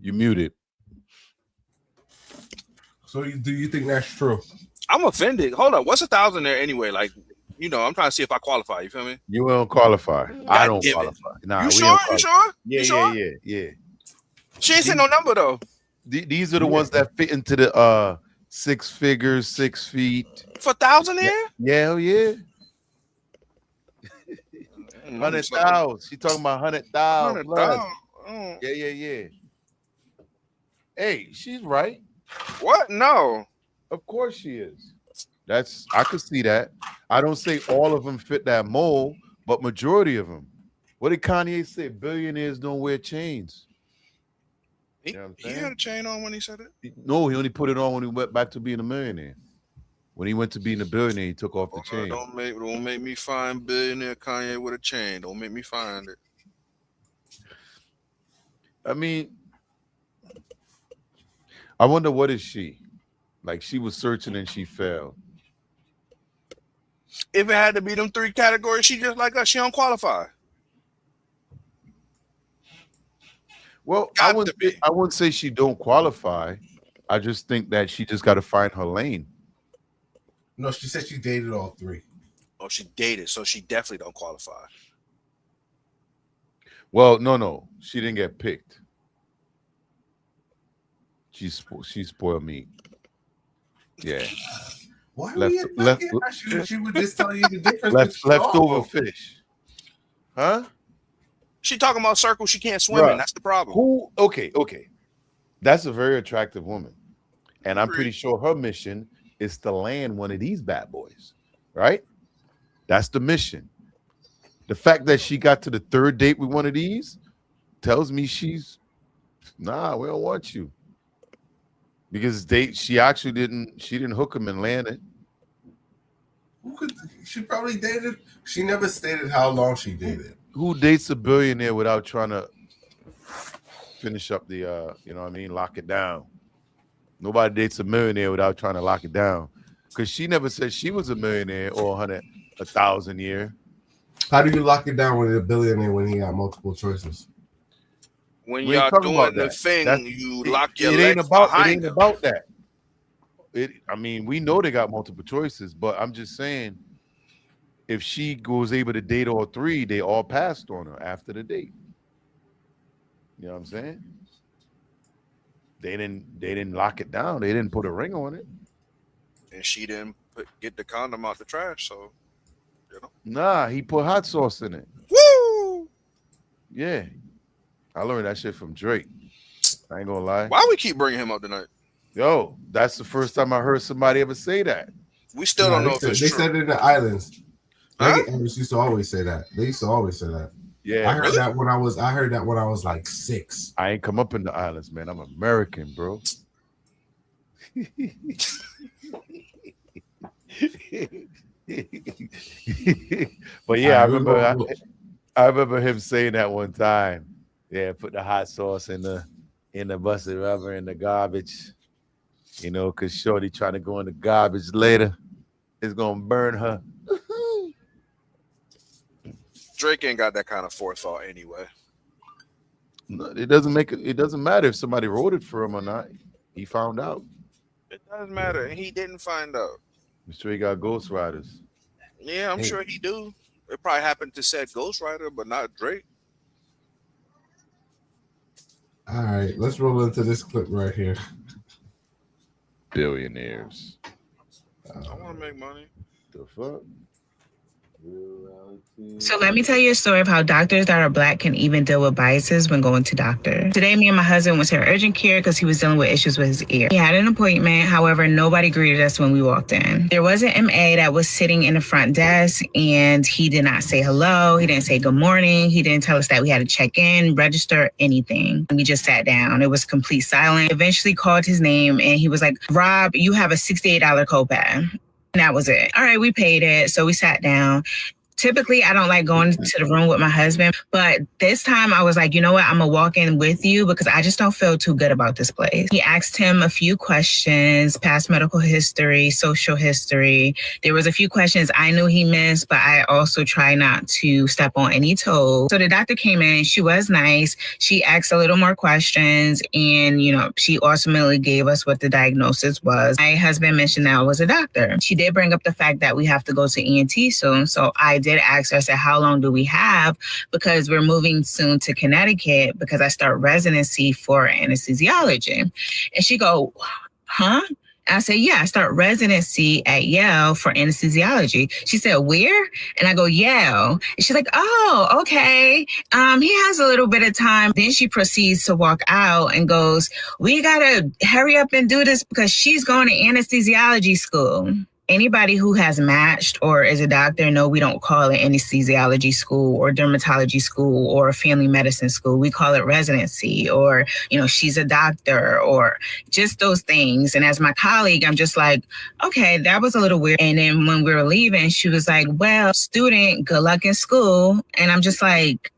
You muted. So do you think that's true? I'm offended. Hold on. What's a thousandaire anyway? Like, I'm trying to see if I qualify. You feel me? You don't qualify. I don't damn it. qualify. Nah, You we sure? don't You qualify. sure? Yeah, You sure? yeah. She ain't said no number though. These are the ones that fit into the 6 figures, 6 feet. For thousandaire? Yeah, hell yeah. Mm, 100,000. She talking about 100,000 plus. 100,000. Yeah. Hey, she's right. What? No. Of course she is. I could see that. I don't say all of them fit that mold, but majority of them. What did Kanye say? Billionaires don't wear chains. He, You know what I'm he saying? had a chain on when he said it. No, he only put it on when he went back to being a millionaire. When he went to being a billionaire, he took off the chain. Don't make me find billionaire Kanye with a chain. Don't make me find it. I mean, I wonder what is she? Like she was searching and she failed. If it had to be them 3 categories, she just like us. She don't qualify. Well, I wouldn't say she don't qualify. I just think that she just got to find her lane. No, she said she dated all 3. Oh, she dated, so she definitely don't qualify. Well, no, she didn't get picked. She spoiled me. Yeah. Why are we she would just tell you the difference. Leftover fish. Huh? She talking about circles she can't swim in. That's the problem. Who? Okay. That's a very attractive woman. And I'm pretty sure her mission is to land one of these bad boys, right? That's the mission. The fact that she got to the third date with one of these tells me nah, we don't want you. Because she didn't hook him and land it. She probably dated. She never stated how long she dated. Who dates a billionaire without trying to finish up the you know what I mean, lock it down? Nobody dates a millionaire without trying to lock it down. Because she never said she was a millionaire or 1,000 year. How do you lock it down with a billionaire when he got multiple choices? When y'all doing the thing, you lock your legs behind. It ain't about that. I mean, we know they got multiple choices, but I'm just saying, if she was able to date all three, they all passed on her after the date. You know what I'm saying? They didn't lock it down. They didn't put a ring on it. And she didn't get the condom out the trash, so you know. Nah, he put hot sauce in it. Woo! Yeah. I learned that shit from Drake. I ain't gonna lie. Why we keep bringing him up tonight? Yo, that's the first time I heard somebody ever say that. We still don't know if it's true. They said it in the islands. Huh? They used to always say that. They used to always say that. Yeah, I heard that when I was like 6. I ain't come up in the islands, man. I'm American, bro. But yeah, I remember him saying that one time. Yeah, put the hot sauce in the busted rubber in the garbage. You know, because Shorty trying to go in the garbage later. It's gonna burn her. Drake ain't got that kind of forethought anyway. No, it doesn't matter if somebody wrote it for him or not. He found out. It doesn't matter. And he didn't find out. I'm sure he got ghostwriters. Yeah, I'm sure he do. It probably happened to said ghostwriter, but not Drake. All right, let's roll into this clip right here. Billionaires. I want to make money. The fuck? So let me tell you a story of how doctors that are Black can even deal with biases when going to doctor. Today, me and my husband went to urgent care because he was dealing with issues with his ear. He had an appointment. However, nobody greeted us when we walked in. There was an MA that was sitting in the front desk, and he did not say hello. He didn't say good morning. He didn't tell us that we had to check in, register, anything. We just sat down. It was complete silence. Eventually called his name, and he was like, "Rob, you have a $68 copay." And that was it. All right, we paid it. So we sat down. Typically, I don't like going to the room with my husband, but this time I was like, you know what? I'm going to walk in with you because I just don't feel too good about this place. He asked him a few questions, past medical history, social history. There was a few questions I knew he missed, but I also try not to step on any toes. So the doctor came in. She was nice. She asked a little more questions, and, you know, she ultimately gave us what the diagnosis was. My husband mentioned that I was a doctor. She did bring up the fact that we have to go to ENT soon. So I did ask her, I said, how long do we have? Because we're moving soon to Connecticut because I start residency for anesthesiology. And she go, huh? I said, yeah, I start residency at Yale for anesthesiology. She said, where? And I go, Yale. And she's like, oh, okay. He has a little bit of time. Then she proceeds to walk out and goes, we got to hurry up and do this because she's going to anesthesiology school. Anybody who has matched or is a doctor know we don't call it anesthesiology school or dermatology school or family medicine school. We call it residency or, you know, she's a doctor or just those things. And as my colleague, I'm just like, okay, that was a little weird. And then when we were leaving, she was like, well, student, good luck in school. And I'm just like,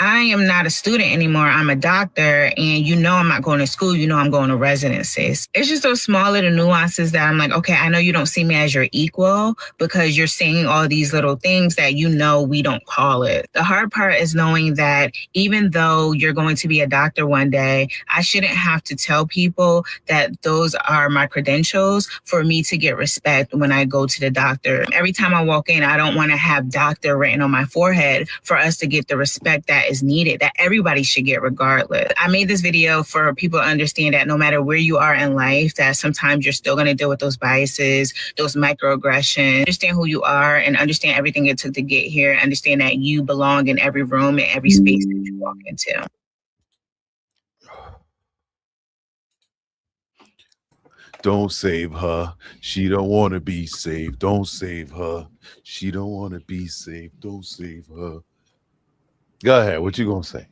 I am not a student anymore. I'm a doctor, and you know I'm not going to school. You know I'm going to residencies. It's just those small little nuances that I'm like, okay, I know you don't see me as your equal because you're saying all these little things that you know we don't call it. The hard part is knowing that even though you're going to be a doctor one day, I shouldn't have to tell people that those are my credentials for me to get respect when I go to the doctor. Every time I walk in, I don't want to have doctor written on my forehead for us to get the respect that is needed, that everybody should get regardless. I made this video for people to understand that no matter where you are in life, that sometimes you're still going to deal with those biases, those microaggressions. Understand who you are and understand everything it took to get here. Understand that you belong in every room and every space that you walk into. Don't save her. She don't want to be saved. Don't save her. She don't want to be saved. Don't save her. Go ahead. What you gonna say?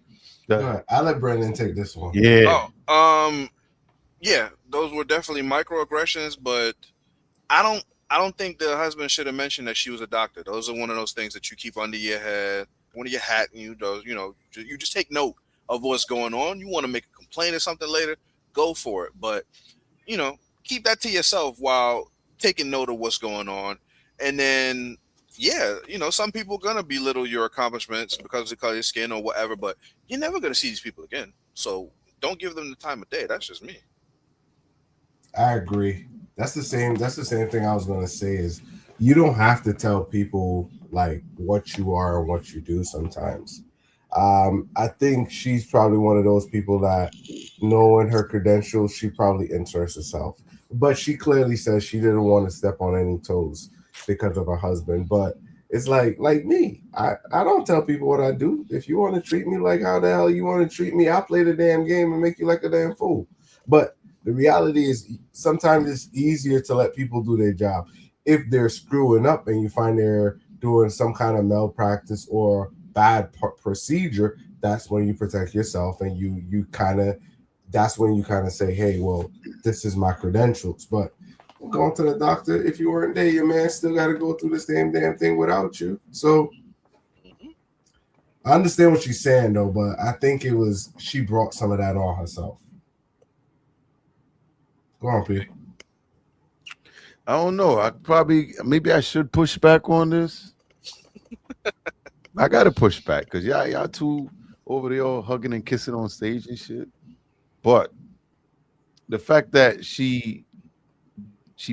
Go All ahead. right, I'll let Brendan take this one. Yeah. Yeah, those were definitely microaggressions, but I don't think the husband should have mentioned that she was a doctor. Those are one of those things that you keep under your head, under your hat, and you just take note of what's going on. You want to make a complaint or something later, go for it. But keep that to yourself while taking note of what's going on. And then, yeah, some people are gonna belittle your accomplishments because of the color of your skin or whatever, but you're never gonna see these people again. So don't give them the time of day. That's just me. I agree. That's the same thing I was gonna say is you don't have to tell people like what you are and what you do sometimes. I think she's probably one of those people that knowing her credentials, she probably inserts herself. But she clearly says she didn't want to step on any toes because of her husband. But it's like me. I don't tell people what I do. If you want to treat me like how the hell you want to treat me, I'll play the damn game and make you like a damn fool. But the reality is sometimes it's easier to let people do their job. If they're screwing up and you find they're doing some kind of malpractice or bad procedure, that's when you protect yourself and that's when you kind of say, hey, well, this is my credentials. But going to the doctor, if you weren't there, your man still got to go through the same damn thing without you. So I understand what she's saying though, but I think she brought some of that on herself. Go on, P. I don't know. Maybe I should push back on this. I gotta push back because y'all two over there all hugging and kissing on stage and shit. But the fact that she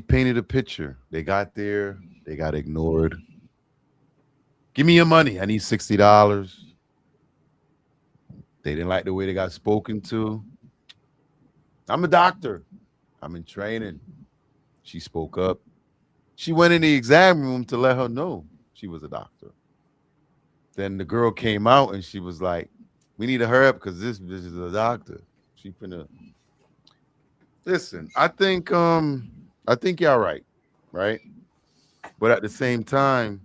painted a picture, they got there, they got ignored. Give me your money. I need $60. They didn't like the way they got spoken to. I'm a doctor. I'm in training. She spoke up. She went in the exam room to let her know she was a doctor. Then the girl came out and she was like, we need to hurry up because this bitch is a doctor. She finna listen. I think y'all right? But at the same time,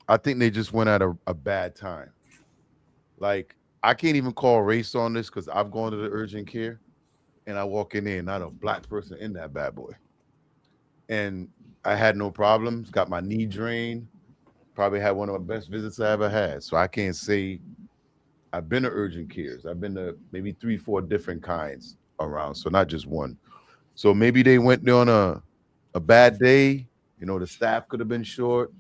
I think they just went at a bad time. Like, I can't even call race on this because I've gone to the urgent care and I walk in there, not a black person in that bad boy. And I had no problems, got my knee drained, probably had one of the best visits I ever had. So I can't say I've been to urgent cares. I've been to maybe 3-4 different kinds around, so not just one. So maybe they went there on a bad day. The staff could have been short.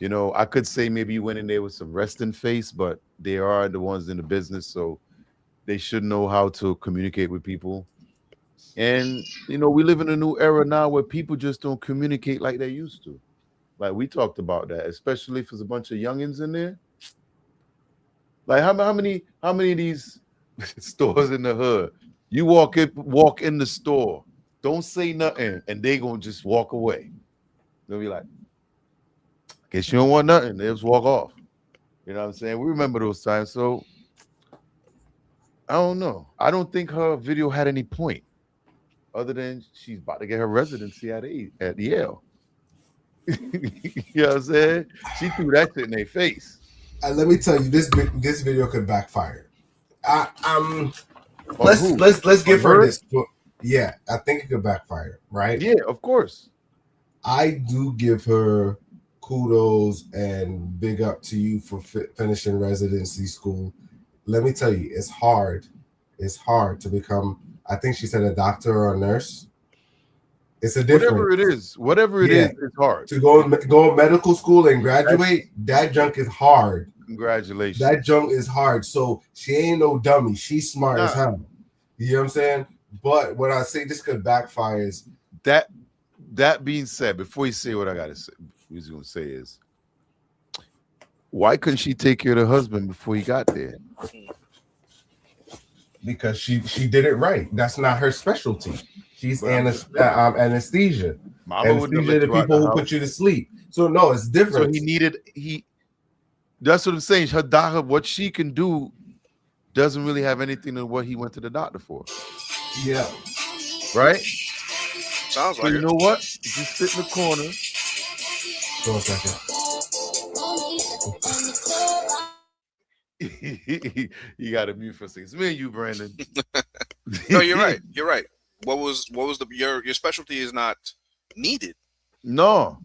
I could say maybe you went in there with some resting face, but they are the ones in the business, so they should know how to communicate with people. And, we live in a new era now where people just don't communicate like they used to. Like we talked about that, especially if there's a bunch of youngins in there. Like how many of these stores in the hood, you walk in the store, don't say nothing, and they gonna just walk away. They'll be like, guess you don't want nothing. They'll just walk off. You know what I'm saying? We remember those times. So I don't know. I don't think her video had any point other than she's about to get her residency at Yale. You know what I'm saying? She threw that shit in their face. Let me tell you, this video could backfire. Let's give her this. Yeah, I think it could backfire, right? Yeah, of course. I do give her kudos and big up to you for finishing residency school. Let me tell you, it's hard. It's hard to become, I think she said a doctor or a nurse. It's a difference. Whatever it is, it's hard. To go medical school and graduate, that junk is hard. Congratulations. That junk is hard. So she ain't no dummy. She's smart as hell. You know what I'm saying? But when I say this could backfire is that being said, before you say what I gotta say, what he's gonna say is, why couldn't she take care of the husband before he got there? Because she did it right. That's not her specialty. She's anesthesia. Anesthesia the people who put you to sleep. So no, it's different. So that's what I'm saying. Her doctor, what she can do doesn't really have anything to what he went to the doctor for. Yeah. Right? Sounds So like you it. know what? Just sit in the corner. Hold on a second. You got to mute for 6 minutes, you, Brandon. No, you're right. You're right. What was your specialty is not needed. No,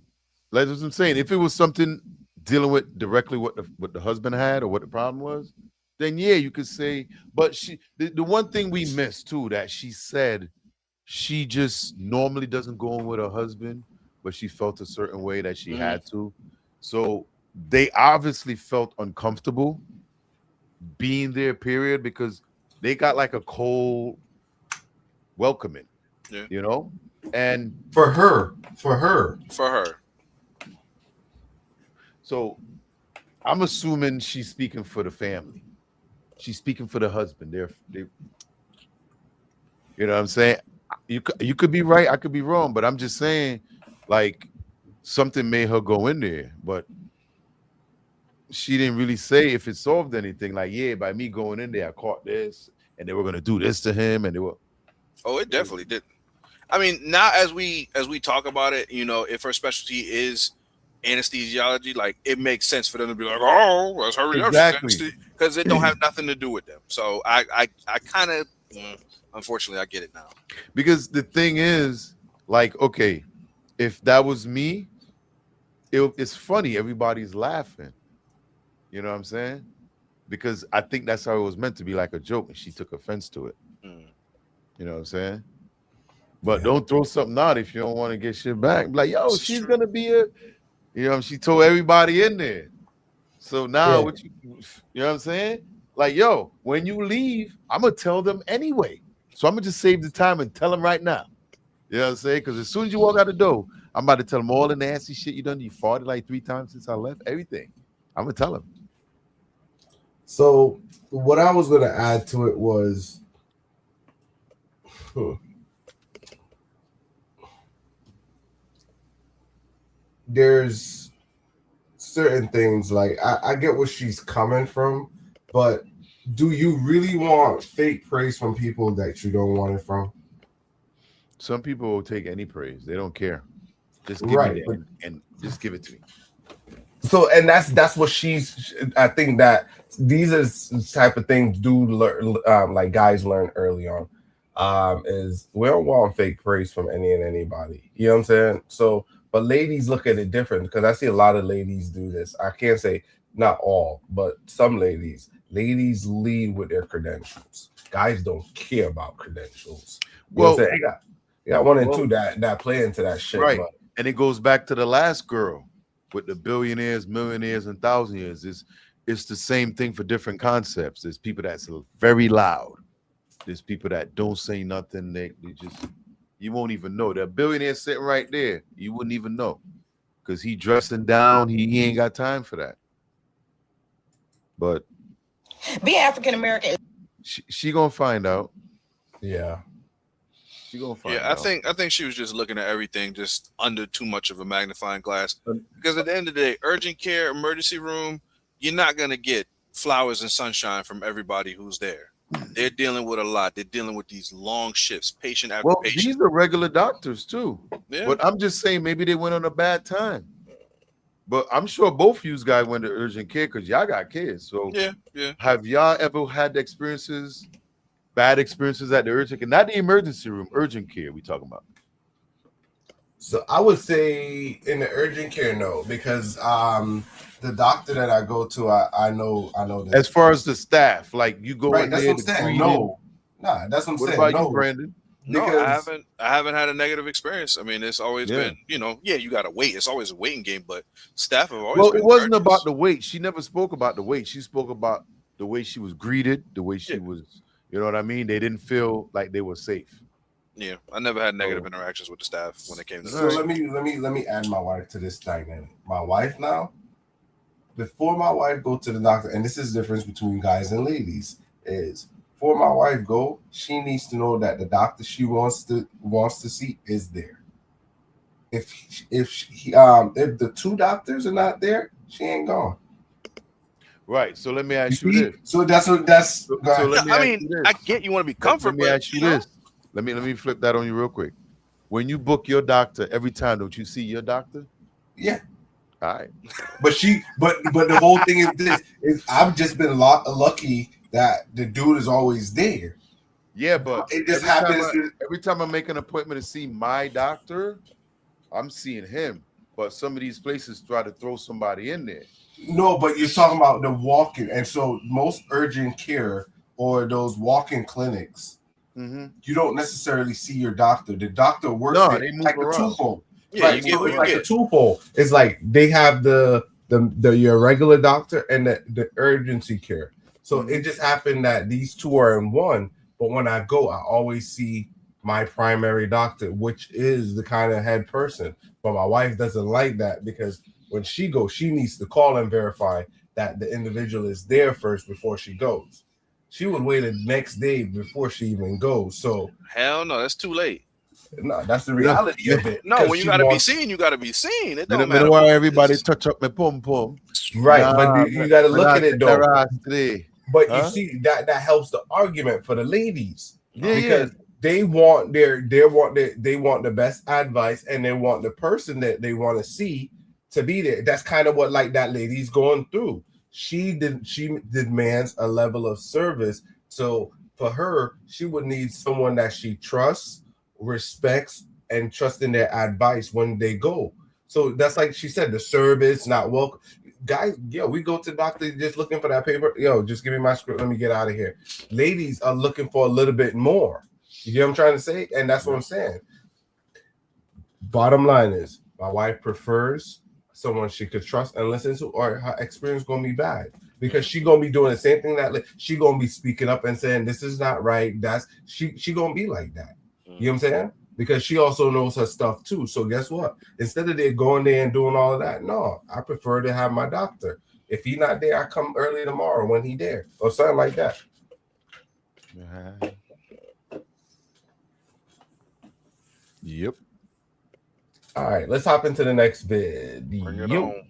like what I'm saying. If it was something dealing with directly what the husband had or what the problem was, then yeah, you could say. But the one thing we missed too that she said she just normally doesn't go in with her husband, but she felt a certain way that she had to. So they obviously felt uncomfortable being there, period, because they got like a cold welcoming, you know? And for her. So I'm assuming she's speaking for the family. She's speaking for the husband. They you know what I'm saying? You could be right, I could be wrong, but I'm just saying, like, something made her go in there, but she didn't really say if it solved anything. Like, yeah, by me going in there, I caught this, and they were gonna do this to him, and they were. Oh, it definitely did. I mean, now as we talk about it, you know, if her specialty is anesthesiology, like it makes sense for them to be like, oh, let's hurry up, because it don't have nothing to do with them. So I kind of, unfortunately, I get it now. Because the thing is, like, okay, if that was me, it's funny. Everybody's laughing. You know what I'm saying? Because I think that's how it was meant to be, like a joke, and she took offense to it. You know what I'm saying? But don't throw something out if you don't want to get shit back. Like, yo, she's gonna be a, you know, she told everybody in there. So now, what you know what I'm saying? Like, yo, when you leave, I'm gonna tell them anyway. So I'm gonna just save the time and tell them right now. You know what I'm saying? Because as soon as you walk out the door, I'm about to tell them all the nasty shit you done. You farted like 3 times since I left. Everything. I'm gonna tell them. So what I was gonna add to it was, there's certain things, like I get where she's coming from, but do you really want fake praise from people that you don't want it from? Some people will take any praise. They don't care. Just give me that and just give it to me. So, and that's what she's. I think that these are type of things do learn, like guys learn early on. Is we don't want fake praise from any and anybody. You know what I'm saying? So, but ladies look at it different, because I see a lot of ladies do this. I can't say not all, but some ladies lead with their credentials. Guys don't care about credentials. You know what I'm saying? They got 1 and 2 that play into that shit. Right. But, and it goes back to the last girl with the billionaires, millionaires, and thousandaires. It's the same thing for different concepts. There's people that's very loud. There's people that don't say nothing. They just, you won't even know. That billionaire sitting right there, you wouldn't even know, because he dressing down. He ain't got time for that. But be African American. She gonna find out. Yeah. She gonna find out. I think she was just looking at everything just under too much of a magnifying glass. Because at the end of the day, urgent care, emergency room, you're not gonna get flowers and sunshine from everybody who's there. They're dealing with a lot. They're dealing with these long shifts, patient after patient. These are regular doctors too. Yeah. But I'm just saying, maybe they went on a bad time. But I'm sure both of you guys went to urgent care because y'all got kids. So yeah. Have y'all ever had bad experiences at the urgent care? Not the emergency room, urgent care we talking about. So I would say in the urgent care, no, because the doctor that I go to, I know that. As far as the staff, like you go in that's there. What I'm saying. No, nah, that's what I'm saying. What about you, Brandon? No, I haven't had a negative experience. I mean, it's always been, you gotta wait. It's always a waiting game, but staff have always been. It wasn't about the wait. She never spoke about the wait. She spoke about the way she was greeted, the way she was, you know what I mean? They didn't feel like they were safe. Yeah, I never had negative interactions with the staff when it came to So let me add my wife to this dynamic. My wife now, before my wife go to the doctor, and this is the difference between guys and ladies, is before my wife go, she needs to know that the doctor she wants to see is there. If the 2 doctors are not there, she ain't gone. Right. So let me ask you this. So that's. So I mean, I get you want to be comfortable. Let me ask you this. Let me flip that on you real quick. when you book your doctor every time, don't you see your doctor? Yeah. All right. But the whole thing is this: is I've just been lucky that the dude is always there. Yeah, but It just every time happens. every time I make an appointment to see my doctor, I'm seeing him. But some of these places try to throw somebody in there. No, but you're talking about the walk-in, and so most urgent care or those walk-in clinics, you don't necessarily see your doctor. The doctor works there they move like around. a twofold. Yeah, Right, you get so what it's you like get. a twofold. It's like they have the your regular doctor and the urgency care. So it just happened that these two are in one. But when I go, I always see my primary doctor, which is the kind of head person. But my wife doesn't like that because when she goes, she needs to call and verify that the individual is there first before she goes. She would wait the next day before she even goes. So Hell no, that's too late. no, that's the reality of it. No, when you she gotta be wants- seen, you gotta be seen. It I don't don't matter. know why who it everybody is. touch up my pom pom. Right, but you got to look at it though. Today. But Huh? you see that helps the argument for the ladies Yeah, because they want they want the best advice and they want the person that they want to see to be there. That's kind of what like that lady's going through. She demands a level of service. So for her, she would need someone that she trusts, respects, and trusts in their advice when they go. So that's like she said, the service, not welcome. Guys, yo, we go to the doctor just looking for that paper. Yo, just give me my script. Let me get out of here. Ladies are looking for a little bit more. You get what I'm trying to say? And that's what I'm saying. Bottom line is, my wife prefers someone she could trust and listen to, or her experience gonna be bad because she gonna be doing the same thing that she gonna be speaking up and saying this is not right. That's she gonna be like that. You know what I'm saying? Because she also knows her stuff too. So guess what? Instead of they going there and doing all of that, no, I prefer to have my doctor. If he's not there, I come early tomorrow when he there or something like that. Yep. All right, let's hop into the next vid. Bring it on.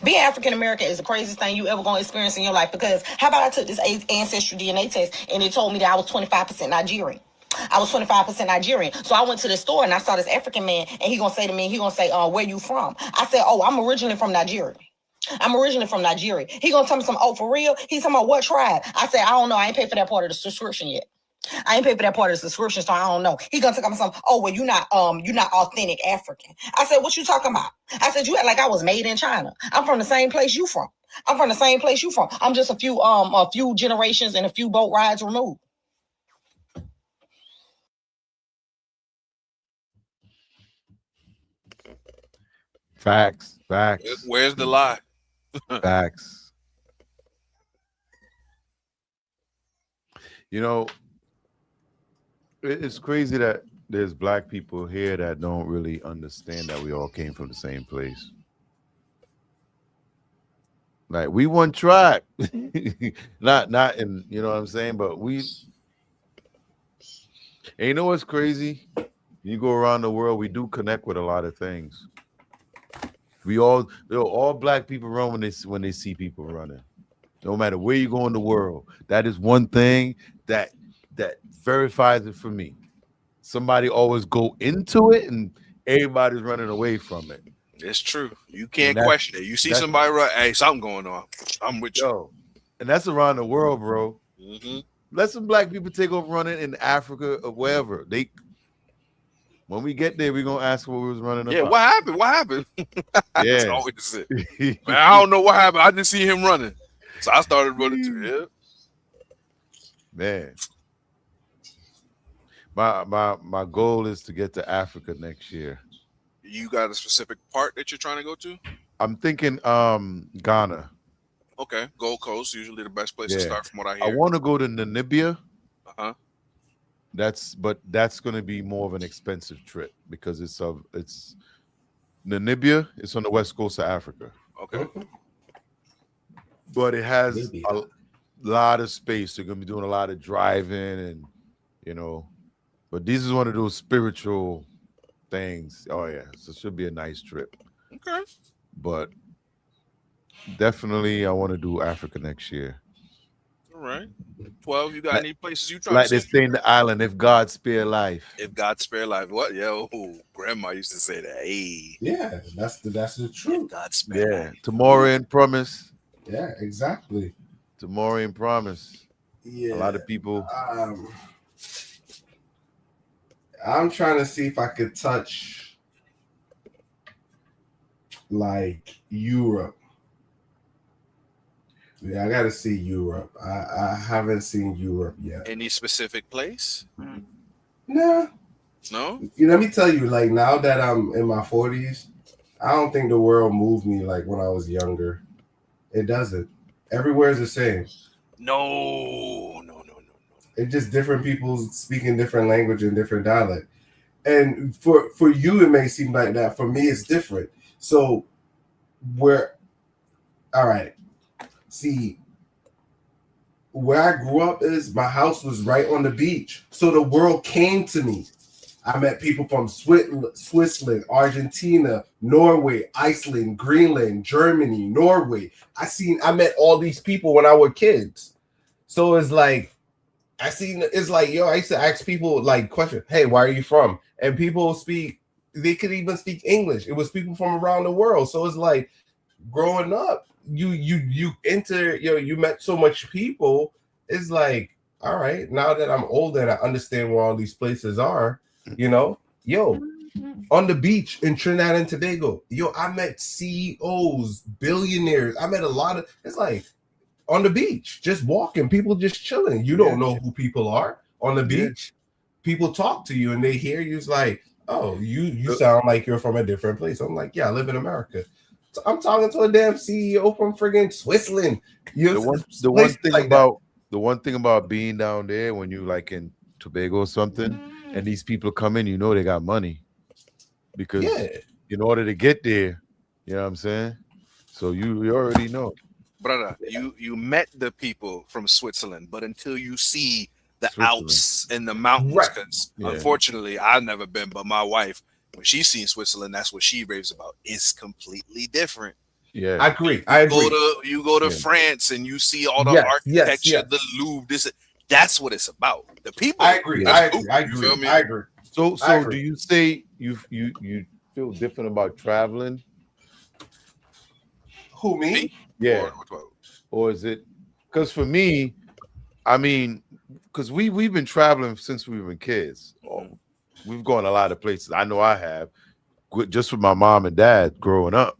Being African American is the craziest thing you ever gonna experience in your life because how about I took this ancestry DNA test and it told me that I was 25% Nigerian. I was 25% Nigerian. So I went to the store and I saw this African man and he gonna say to me, where you from? I said, oh, I'm originally from Nigeria. I'm originally from Nigeria. He gonna tell me some, oh, for real? He's talking about what tribe? I said, I don't know. I ain't paid for that part of the subscription yet. I ain't paid for that part of the subscription, so I don't know. He gonna talk about something. Oh, well, you're not authentic African. I said, what you talking about? I said, you act like I was made in China. I'm from the same place you from. I'm just a few generations and a few boat rides removed. Facts. Where's the lie? Facts. You know, it's crazy that there's black people here that don't really understand that we all came from the same place. Like we one tribe, not in, you know what I'm saying, but we. And you know what's crazy? You go around the world, we do connect with a lot of things. All black people run when they see people running. No matter where you go in the world, that is one thing that verifies it for me. Somebody always go into it, and everybody's running away from it. It's true. You can't question it. You see somebody run, hey, something going on. I'm with you. And that's around the world, bro. Let some black people take over running in Africa or wherever. When we get there, we're gonna ask what we was running. Yeah, what happened? What happened? That's Yeah, always it. Man, I don't know what happened. I didn't see him running, so I started running too. Yeah, man. My goal is to get to Africa next year. You got a specific part that you're trying to go to? I'm thinking Ghana. Okay, Gold Coast usually the best place to start from what I hear. I want to go to Namibia. Uh-huh. But that's going to be more of an expensive trip because it's Namibia. It's on the west coast of Africa. Okay. But it has a lot of space. They're going to be doing a lot of driving and, but this is one of those spiritual things. Oh, yeah. So it should be a nice trip. Okay. But definitely I want to do Africa next year. All right. 12, you got Like, any places you trying like to they see? say in the island, if God spare life. If God spare life. What? Yo, grandma used to say that. Hey, Yeah, that's the if truth. God spare Yeah, life. tomorrow in promise. Yeah, exactly. Tomorrow in promise. Yeah. A lot of people. I'm trying to see if I could touch like Europe. Yeah, I gotta see Europe. I haven't seen Europe yet. Any specific place? Nah. No? Let me tell you, like now that I'm in my 40s, I don't think the world moved me like when I was younger. It doesn't. Everywhere is the same. No. It's just different people speaking different language and different dialect. And for you, it may seem like that. For me, it's different. So all right. See, where I grew up is my house was right on the beach. So the world came to me. I met people from Switzerland, Argentina, Norway, Iceland, Greenland, Germany, Norway. I met all these people when I was kids. So it's like, yo, I used to ask people like questions. Hey, where are you from? And people they could even speak English. It was people from around the world. So it's like growing up, you met so much people. It's like, all right, now that I'm older and I understand where all these places are, on the beach in Trinidad and Tobago, I met CEOs, billionaires. I met a lot of, it's like on the beach, just walking, people just chilling. You don't know who people are on the beach. People talk to you and they hear you. It's like, oh, you sound like you're from a different place. I'm like, yeah, I live in America. So I'm talking to a damn CEO from friggin' Switzerland. The one thing about being down there when you like in Tobago or something, and these people come in, they got money. Because in order to get there, you know what I'm saying? So you already know. Brother, you met the people from Switzerland, but until you see the Alps and the mountains, because unfortunately I've never been, but my wife, when she's seen Switzerland, that's what she raves about. It's completely different. Yeah, I agree. You go to France and you see all the architecture, the Louvre. That's what it's about. The people. I agree. I agree. So do you say you feel different about traveling? Who, me? Yeah. Or is it because for me, I mean, because we've been traveling since we were kids. We've gone a lot of places. I know I have, just with my mom and dad growing up.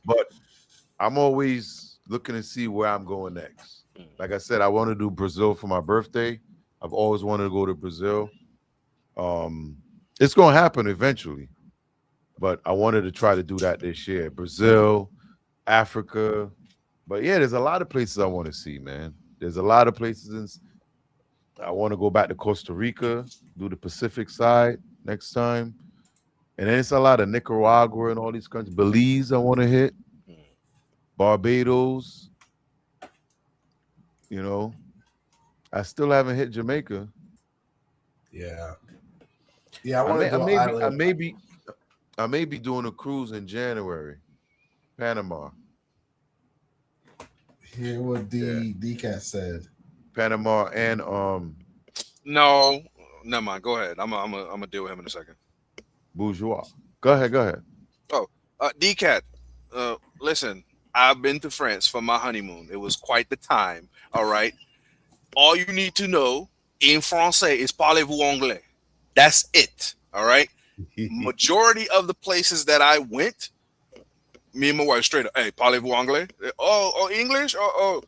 But I'm always looking to see where I'm going next. Like I said, I want to do Brazil for my birthday. I've always wanted to go to Brazil. It's going to happen eventually. But I wanted to try to do that this year. Brazil, Africa. But yeah, there's a lot of places I want to see, man. There's a lot of places. I want to go back to Costa Rica, do the Pacific side next time. And then it's a lot of Nicaragua and all these countries. Belize, I want to hit. Barbados. I still haven't hit Jamaica. Yeah. Yeah, I may be doing a cruise in January. Panama. Hear what D-Cat said. Panama and No, never mind. Go ahead. I'm gonna deal with him in a second. Bourgeois. Go ahead. Oh, D-Cat. Listen, I've been to France for my honeymoon. It was quite the time. All right. All you need to know in français is parlez-vous anglais. That's it. All right. Majority of the places that I went, me and my wife straight up, hey, parlez-vous anglais? Oh, English? Oh,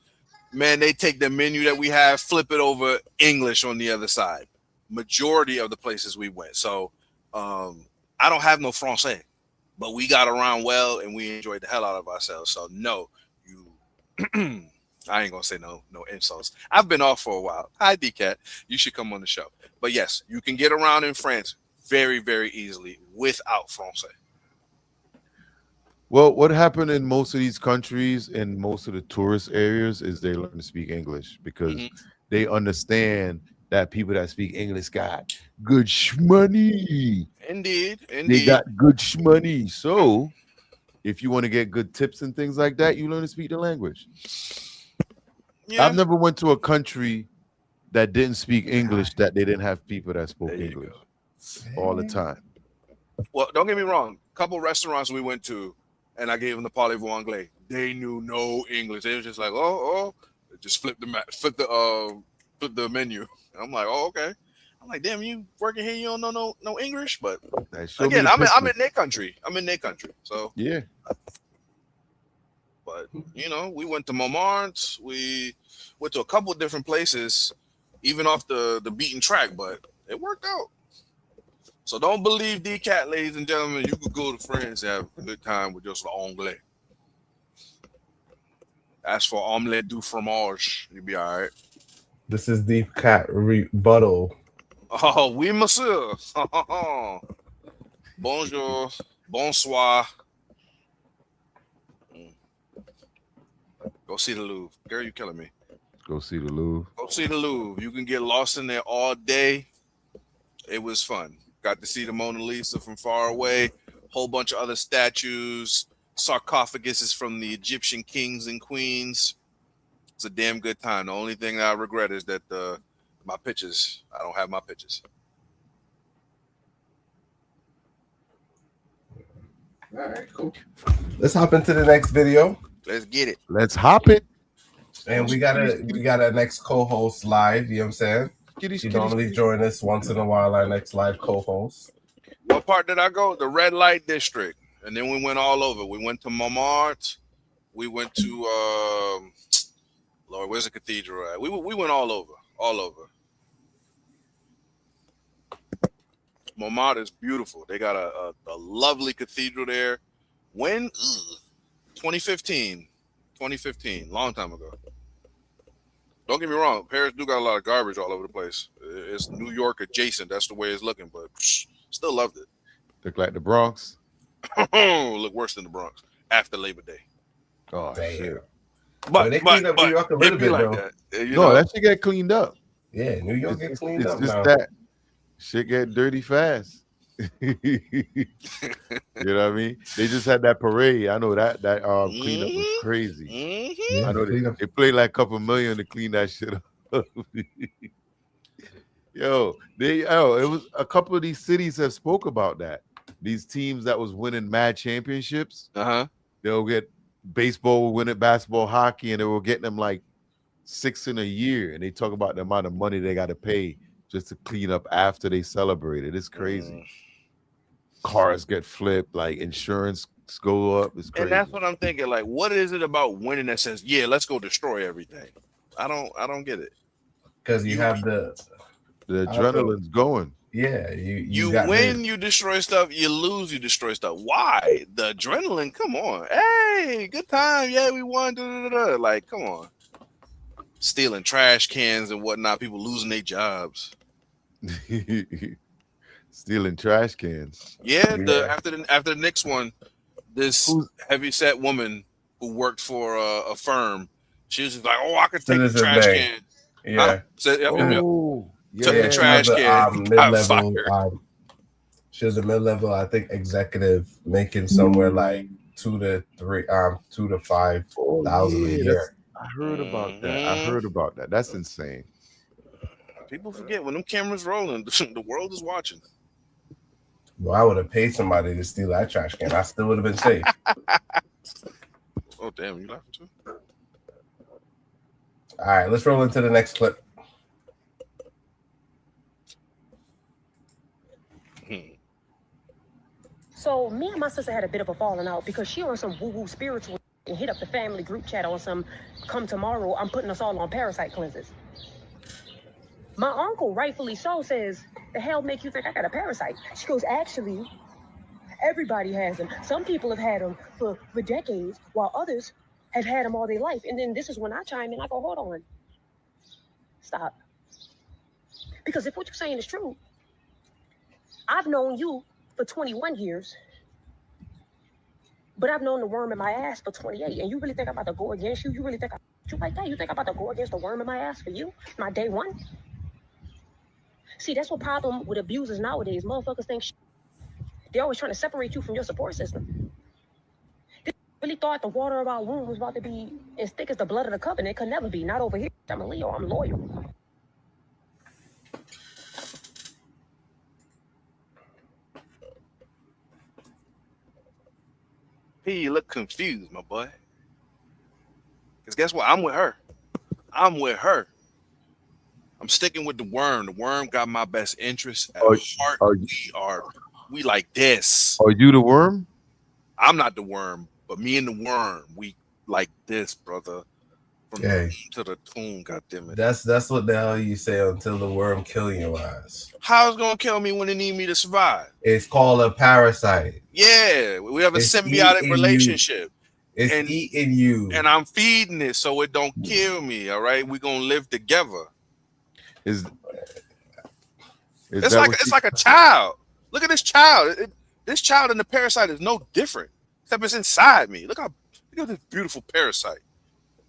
man, they take the menu that we have, flip it over, English on the other side. Majority of the places we went. So I don't have no français, but we got around well and we enjoyed the hell out of ourselves. So no, I ain't gonna say no insults. I've been off for a while. Hi, D-Cat. You should come on the show. But yes, you can get around in France very, very easily without français. Well, what happened in most of these countries and most of the tourist areas is they learn to speak English because they understand that people that speak English got good shmoney. Indeed. They got good shmoney. So if you want to get good tips and things like that, you learn to speak the language. Yeah. I've never went to a country that didn't speak English that they didn't have people that spoke English all the time. Well, don't get me wrong. A couple restaurants we went to, and I gave them the parlez-vous anglais. They knew no English. They was just like, just flip the menu. And I'm like, oh, okay. I'm like, damn, you working here? You don't know no English? But again, I'm in their country. So yeah. But you know, we went to Montmartre. We went to a couple of different places, even off the beaten track. But it worked out. So don't believe D-Cat, ladies and gentlemen. You could go to France and have a good time with just l'anglais. As for omelette du fromage, you'll be all right. This is D-Cat rebuttal. Oh, oui, monsieur. Bonjour. Bonsoir. Go see the Louvre. Girl, you killing me. Go see the Louvre. Go see the Louvre. You can get lost in there all day. It was fun. Got to see the Mona Lisa from far away. Whole bunch of other statues. Sarcophaguses from the Egyptian kings and queens. It's a damn good time. The only thing I regret is that my pictures. I don't have my pictures. All right, cool. Let's hop into the next video. Let's get it. Let's hop it. And we got a next co-host live. You know what I'm saying? You normally join us once in a while. Our next live co-host. What part did I go? The red light district, and then we went all over. We went to Montmartre. We went to Lord, where's the cathedral at? We went all over. Montmartre is beautiful. They got a lovely cathedral there. When? 2015, long time ago. Don't get me wrong, Paris do got a lot of garbage all over the place. It's New York adjacent. That's the way it's looking, but still loved it. Look like the Bronx. Look worse than the Bronx after Labor Day. Oh, shit. But they cleaned up New York a little bit, like though. That shit get cleaned up. Yeah, New York gets cleaned up It's just now. that shit get dirty fast. You know what I mean? They just had that parade. I know that cleanup was crazy. Mm-hmm. I know they played like a couple million to clean that shit up. It was a couple of these cities have spoke about that. These teams that was winning mad championships, they'll get baseball will win it, basketball, hockey, and they were getting them like 6 in a year. And they talk about the amount of money they got to pay just to clean up after they celebrated. It's crazy. Cars get flipped, like insurance go up. It's crazy. And that's what I'm thinking. Like, what is it about winning that says, yeah, let's go destroy everything? I don't get it. Because you have the adrenaline's going. Yeah, you win, you destroy stuff. You lose, you destroy stuff. Why? The adrenaline. Come on. Hey, good time. Yeah, we won. Like, come on. Stealing trash cans and whatnot. People losing their jobs. Stealing trash cans. Yeah. After the next one, this heavy-set woman who worked for a firm, she was just like, "Oh, I could take the trash can." Yeah. Took the trash can. Mid-level. She was a mid-level, I think, executive, making somewhere like 2 to 5 thousand a year. I heard about that. That's insane. People forget when them cameras rolling, the world is watching. Well, I would have paid somebody to steal that trash can. I still would have been safe. Oh, damn, you laughing too? All right, let's roll into the next clip. So me and my sister had a bit of a falling out because she on some woo-woo spiritual and hit up the family group chat on some, come tomorrow, I'm putting us all on parasite cleanses. My uncle, rightfully so, says, the hell make you think I got a parasite? She goes, actually, everybody has them. Some people have had them for decades, while others have had them all their life. And then this is when I chime in, I go, hold on. Stop. Because if what you're saying is true, I've known you for 21 years, but I've known the worm in my ass for 28. And you really think I'm about to go against you? You really think you like that? You think I'm about to go against the worm in my ass for you? My day one? See, that's what problem with abusers nowadays. Motherfuckers think they're always trying to separate you from your support system. Really thought the water of our womb was about to be as thick as the blood of the covenant. It could never be. Not over here. I'm a Leo. I'm loyal. P, you look confused, my boy. Because guess what? I'm with her. I'm with her. I'm sticking with the worm. The worm got my best interest at heart. We like this. Are you the worm? I'm not the worm, but me and the worm, we like this, brother. From the to the tomb, goddammit. That's what the hell you say until the worm kill your ass. How it's gonna kill me when it need me to survive? It's called a parasite. Yeah, we have a symbiotic relationship. It's eating you. And I'm feeding it so it don't kill me. All right. We're gonna live together. It's like a child. Look at this child. This child and the parasite is no different, except it's inside me. Look at this beautiful parasite.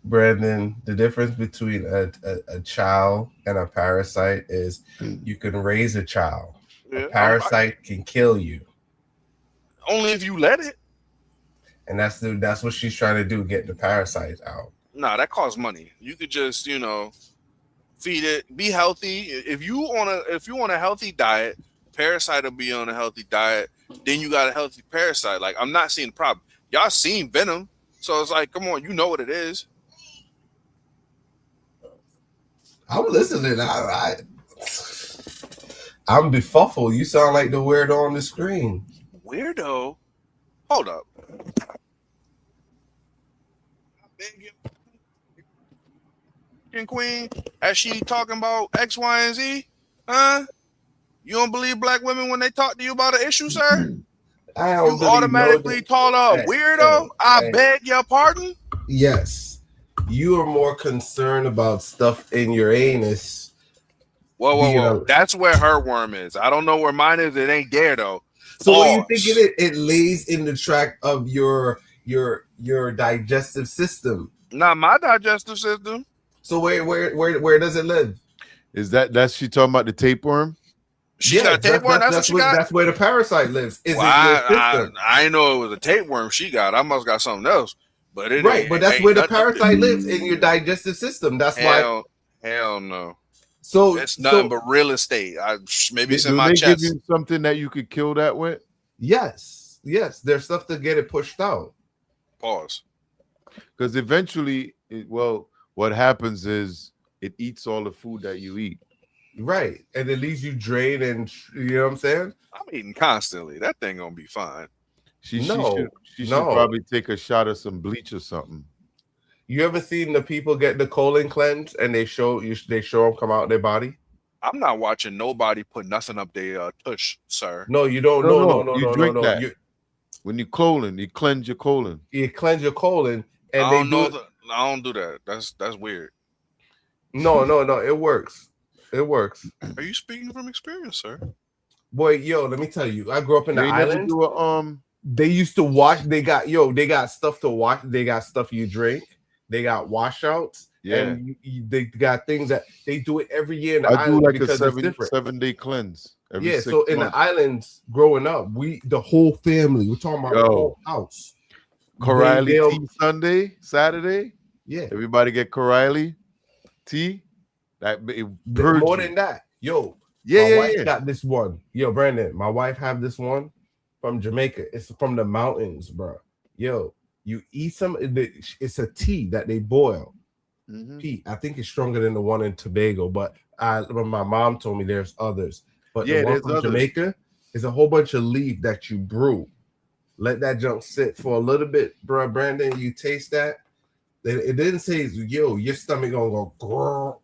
Brandon, the difference between a child and a parasite is you can raise a child. A parasite can kill you. Only if you let it. And that's what she's trying to do, get the parasites out. Nah, that costs money. You could just, feed it, be healthy. If you on a healthy diet, parasite will be on a healthy diet, then you got a healthy parasite. Like, I'm not seeing the problem. Y'all seen Venom, so it's like, come on, you know what it is. I'm listening. I'm befuddled. You sound like the weirdo on the screen. Weirdo? Hold up. And Queen, as she talking about X, Y, and Z, huh? You don't believe black women when they talk to you about an issue, sir? I don't you automatically call a weirdo? I beg your pardon? Yes. You are more concerned about stuff in your anus. Whoa. That's where her worm is. I don't know where mine is. It ain't there, though. So what you thinking it lays in the track of your digestive system? Not my digestive system. So where does it live? Is that's she talking about the tapeworm? She got a tapeworm. That's where the parasite lives. I didn't know it was a tapeworm she got. I must got something else. But but that's where the parasite lives, in your digestive system. That's why. Hell no. So it's nothing but real estate. Maybe it's in my chest. Give you something that you could kill that with? Yes. There's stuff to get it pushed out. Pause. Because eventually, what happens is it eats all the food that you eat. Right. And it leaves you drained, and you know what I'm saying? I'm eating constantly. That thing gonna be fine. She should probably take a shot of some bleach or something. You ever seen the people get the colon cleanse and they show them come out their body? I'm not watching nobody put nothing up their tush, sir. No, you don't. No. You drink that. When you cleanse your colon. You cleanse your colon, and I don't do that. That's weird. No. It works. Are you speaking from experience, sir? Boy, let me tell you. I grew up in the islands. They used to wash. They got stuff to wash. They got stuff you drink. They got washouts. Yeah. And they got things that they do it every year in the I do islands like because a it's different. 7-day cleanse. So in the islands growing up, the whole family, we're talking about the whole house. Corrali tea Sunday, Saturday. Yeah. Everybody get Corrali tea. More than that. My wife got this one. Brandon, my wife have this one from Jamaica. It's from the mountains, bro. You eat some. It's a tea that they boil. Mm-hmm. Tea. I think it's stronger than the one in Tobago, but my mom told me there's others. But the one from Jamaica is a whole bunch of leaf that you brew. Let that junk sit for a little bit, bro. Brandon, you taste that. It didn't say, your stomach gonna go, grrr.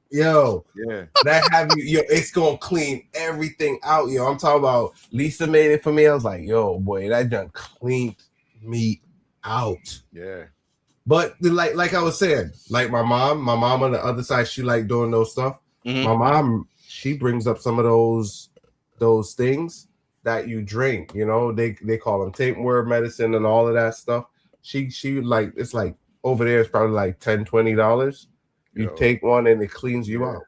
That have you, it's gonna clean everything out, I'm talking about. Lisa made it for me. I was like, boy, that junk cleaned me out. Yeah. But like I was saying, like my mom on the other side, she like doing those stuff. Mm-hmm. My mom, she brings up some of those things that you drink. They call them tapeworm medicine and all of that stuff. She like, it's like over there, it's probably like $10-$20. You take one and it cleans you out.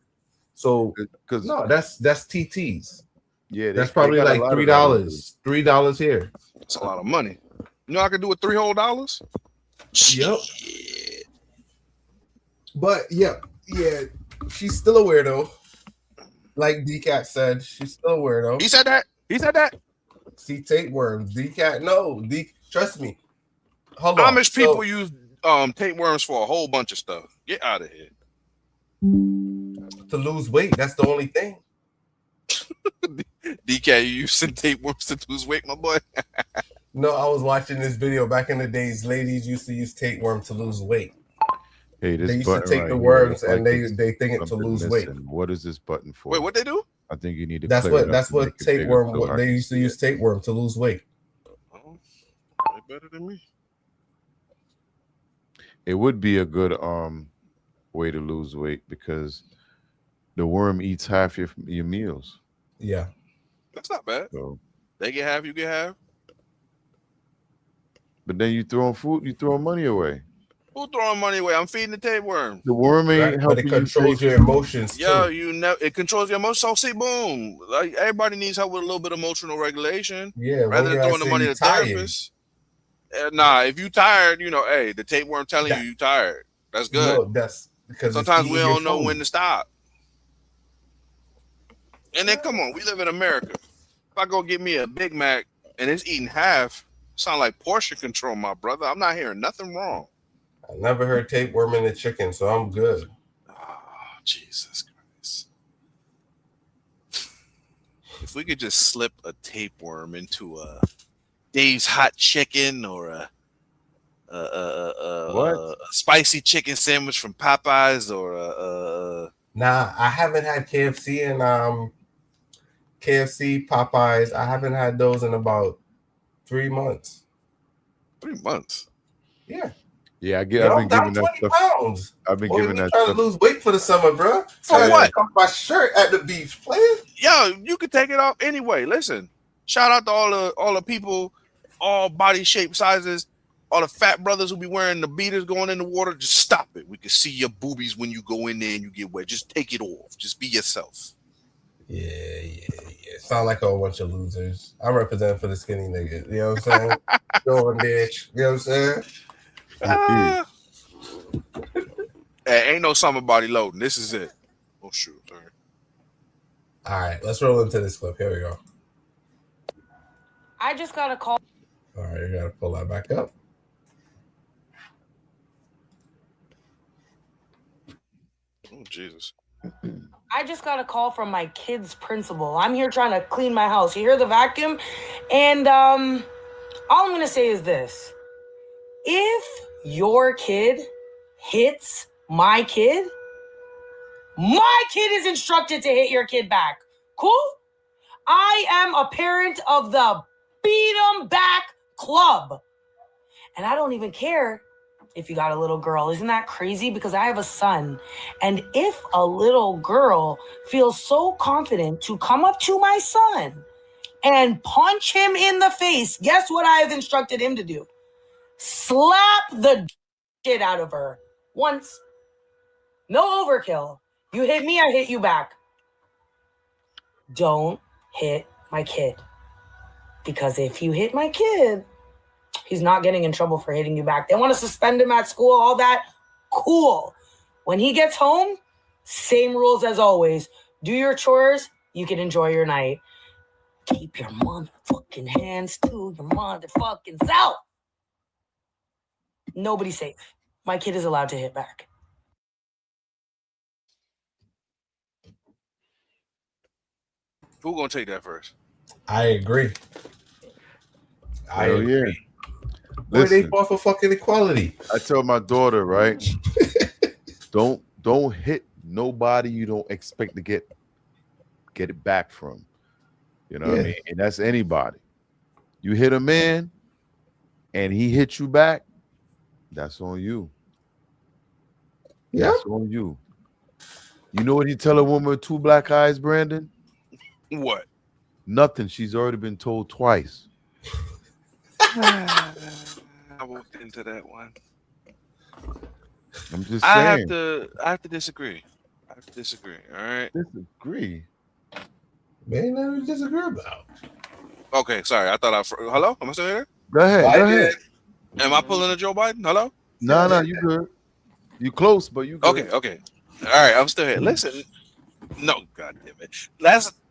So that's TTs. Yeah, that's probably like $3. $3 here. That's a lot of money. I could do with $3 whole. Yep. But yeah, she's still a weirdo. Like D-Cat said, she's still a weirdo. He said that. He said that. See tapeworms. D-Cat, no. Trust me. Hold on. Amish people use tapeworms for a whole bunch of stuff. Get out of here. To lose weight. That's the only thing. DK, you using tapeworms to lose weight, my boy? No, I was watching this video back in the days. Ladies used to use tapeworm to lose weight. Hey, this They used to button take right the here worms looks and like it's they think it to something lose weight. missing. What is this button for? Wait, what they do? I think you need to. That's clear it what up and make it bigger tapeworm. so I They can used to see use it. tapeworm to lose weight. Oh, they better than me. It would be a good way to lose weight because the worm eats half your meals. Yeah. That's not bad. So, They get half, you get half. but then you throwing food, you throwing money away. Who throwing money away? I'm feeding the tapeworm. The worm ain't Right, but helping it controls you. your emotions Yo, too. you know it controls your emotions. So see, boom. Like everybody needs help with a little bit of emotional regulation. Yeah. Rather than throwing the money to the therapist. Nah, if you tired, hey, the tapeworm telling you tired. That's good. No, that's because Sometimes we don't know when to stop. And then come on, we live in America. If I go get me a Big Mac and it's eating half, sound like portion control, my brother. I'm not hearing nothing wrong. I never heard tapeworm in the chicken, so I'm good. Oh, Jesus Christ. If we could just slip a tapeworm into a Dave's hot chicken or a spicy chicken sandwich from Popeyes or Nah, I haven't had KFC and KFC, Popeyes. I haven't had those in about 3 months. 3 months. Yeah. Yeah, I've been down giving that 20 stuff. pounds. I've been Boy, giving me that trying stuff. to lose weight for the summer, bro. For what? Cut my shirt at the beach, player. Yo, you could take it off anyway. Listen, shout out to all the people, all body shape sizes, all the fat brothers who be wearing the beaters going in the water. Just stop it. We can see your boobies when you go in there and you get wet. Just take it off. Just be yourself. Yeah. Sound like a whole bunch of losers. I'm representing for the skinny niggas. You know what I'm saying? Going bitch. You know what I'm saying? Hey, ain't no summer body loading. This is it. Oh shoot. Sorry. All right, let's roll into this clip. Here we go. I just got a call. All right, you gotta pull that back up. Oh Jesus. I just got a call from my kid's principal. I'm here trying to clean my house. You hear the vacuum? And all I'm gonna say is this. If your kid hits my kid is instructed to hit your kid back. Cool? I am a parent of the Beat 'em Back Club. And I don't even care if you got a little girl. Isn't that crazy? Because I have a son. And if a little girl feels so confident to come up to my son and punch him in the face, guess what I have instructed him to do? Slap the shit out of her. Once. No overkill. You hit me, I hit you back. Don't hit my kid. Because if you hit my kid, he's not getting in trouble for hitting you back. They want to suspend him at school, all that. Cool. When he gets home, same rules as always. Do your chores, you can enjoy your night. Keep your motherfucking hands to your motherfucking self. Nobody's safe. My kid is allowed to hit back. Who gonna take that first? I agree. I Hell agree. yeah. Boy, they Listen, fought for fucking equality. I tell my daughter, right? don't hit nobody you don't expect to get it back from. You know what I mean? And that's anybody. You hit a man and he hit you back, that's on you. Yeah. That's on you. You know what you tell a woman with 2 black eyes, Brandon? What? Nothing. She's already been told twice. I walked into that one. I'm just saying. I have to disagree. All right. Disagree. Man, nothing to disagree about. Okay, sorry. I thought hello? Am I still here? Go ahead. I did. Am I pulling a Joe Biden? Hello? No, you good. You close, but you good. Okay. All right, I'm still here. Listen, no, god damn it.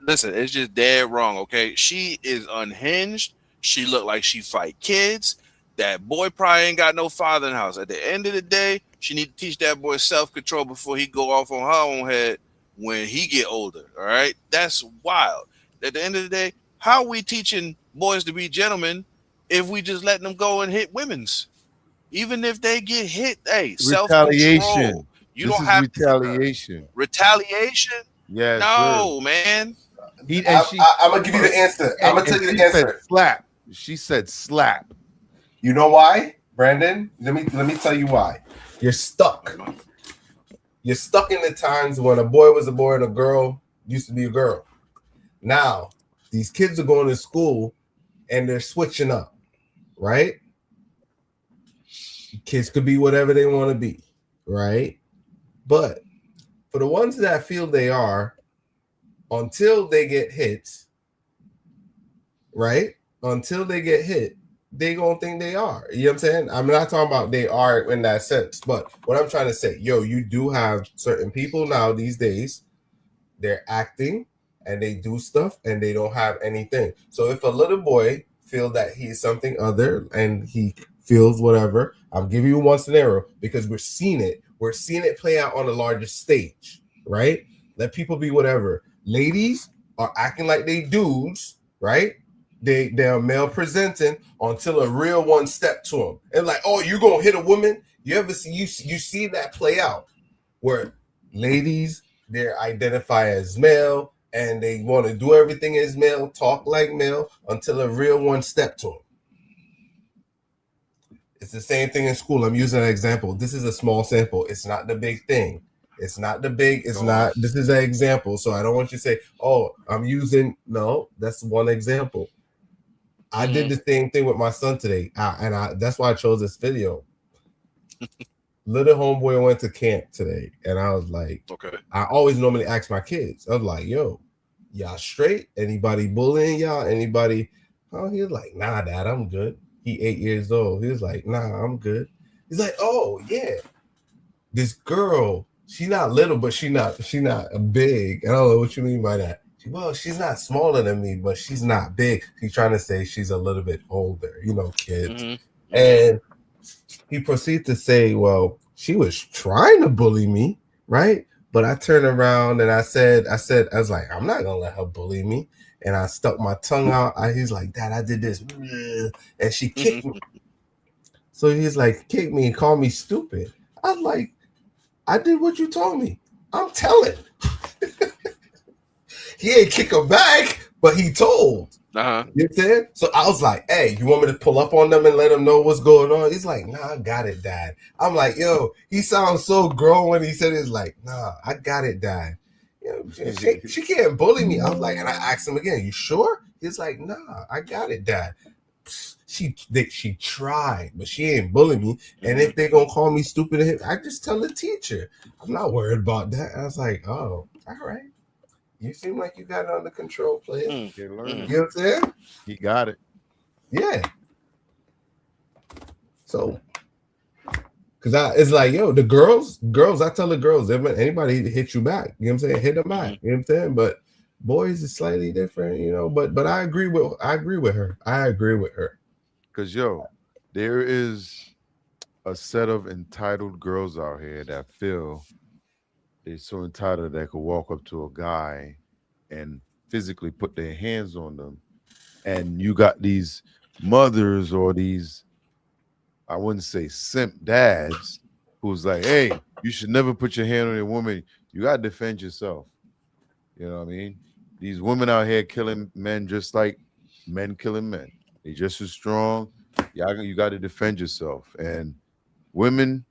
Listen, it's just dead wrong. Okay, she is unhinged. She look like she fight kids. That boy probably ain't got no father in the house. At the end of the day, she need to teach that boy self-control before he go off on her own head when he get older. All right, that's wild. At the end of the day, how are we teaching boys to be gentlemen if we just letting them go and hit women's? Even if they get hit, hey, Retaliation. self-control. You This don't is have retaliation. retaliation. Yes, No, man. I'm gonna give you the answer. I'm gonna tell you the answer. Slap. She said slap. You know why, Brandon? Let me tell you why. You're stuck. You're stuck in the times when a boy was a boy and a girl used to be a girl. Now, these kids are going to school and they're switching up, right? Kids could be whatever they want to be, right? But for the ones that feel they are, until they get hit, right? Until they get hit, they gonna think they are. You know what I'm saying? I'm not talking about they are in that sense, but what I'm trying to say, you do have certain people now these days, they're acting and they do stuff and they don't have anything. So if a little boy feels that he's something other and he feels whatever, I'm giving you one scenario because we're seeing it play out on a larger stage, right? Let people be whatever. Ladies are acting like they dudes, right? They're male presenting until a real one step to them. And like, oh, you gonna hit a woman? You ever see you see that play out where ladies, they identify as male and they want to do everything as male, talk like male until a real one step to them. It's the same thing in school. I'm using an example. This is a small sample. It's not the big thing. It's not the big. It's not. This is an example. So I don't want you to say, "Oh, I'm using." No, that's one example. I did the same thing with my son today, and that's why I chose this video. Little homeboy went to camp today, and I was like, okay. I always normally ask my kids. I was like, "Yo, y'all straight? Anybody bullying y'all? Anybody?" Oh, he was like, "Nah, Dad, I'm good." He 8 years old. He was like, "Nah, I'm good." He's like, "Oh yeah, this girl, she not little, but she not big." I don't know what you mean by that. Well, she's not smaller than me, but she's not big. He's trying to say she's a little bit older, kids. Mm-hmm. And he proceeds to say, well, she was trying to bully me, right? But I turned around and I was like, I'm not gonna let her bully me. And I stuck my tongue out. He's like, Dad, I did this. And she kicked me. So he's like, kick me and call me stupid. I was like, I did what you told me. I'm telling. He ain't kick her back, but he told. Uh-huh. You know what I'm saying? So I was like, hey, you want me to pull up on them and let them know what's going on? He's like, nah, I got it, Dad. I'm like, yo, he sounds so grown when he said it's like, nah, I got it, Dad. She can't bully me. I was like, and I asked him again, you sure? He's like, nah, I got it, Dad. She tried, but she ain't bully me. And if they gonna call me stupid, I just tell the teacher. I'm not worried about that. I was like, oh, all right. You seem like you got it under control, player. You know what I'm saying? He got it. Yeah. So, because it's like, yo, the girls, I tell the girls, if anybody hit you back, you know what I'm saying? Hit them back. You know what I'm saying? But boys is slightly different, but I agree with her. Because, there is a set of entitled girls out here that feel they're so entitled they could walk up to a guy and physically put their hands on them. And you got these mothers or these, I wouldn't say simp dads, who's like, hey, you should never put your hand on a woman. You got to defend yourself. You know what I mean? These women out here killing men just like men killing men. They just as strong. You got to defend yourself. And women,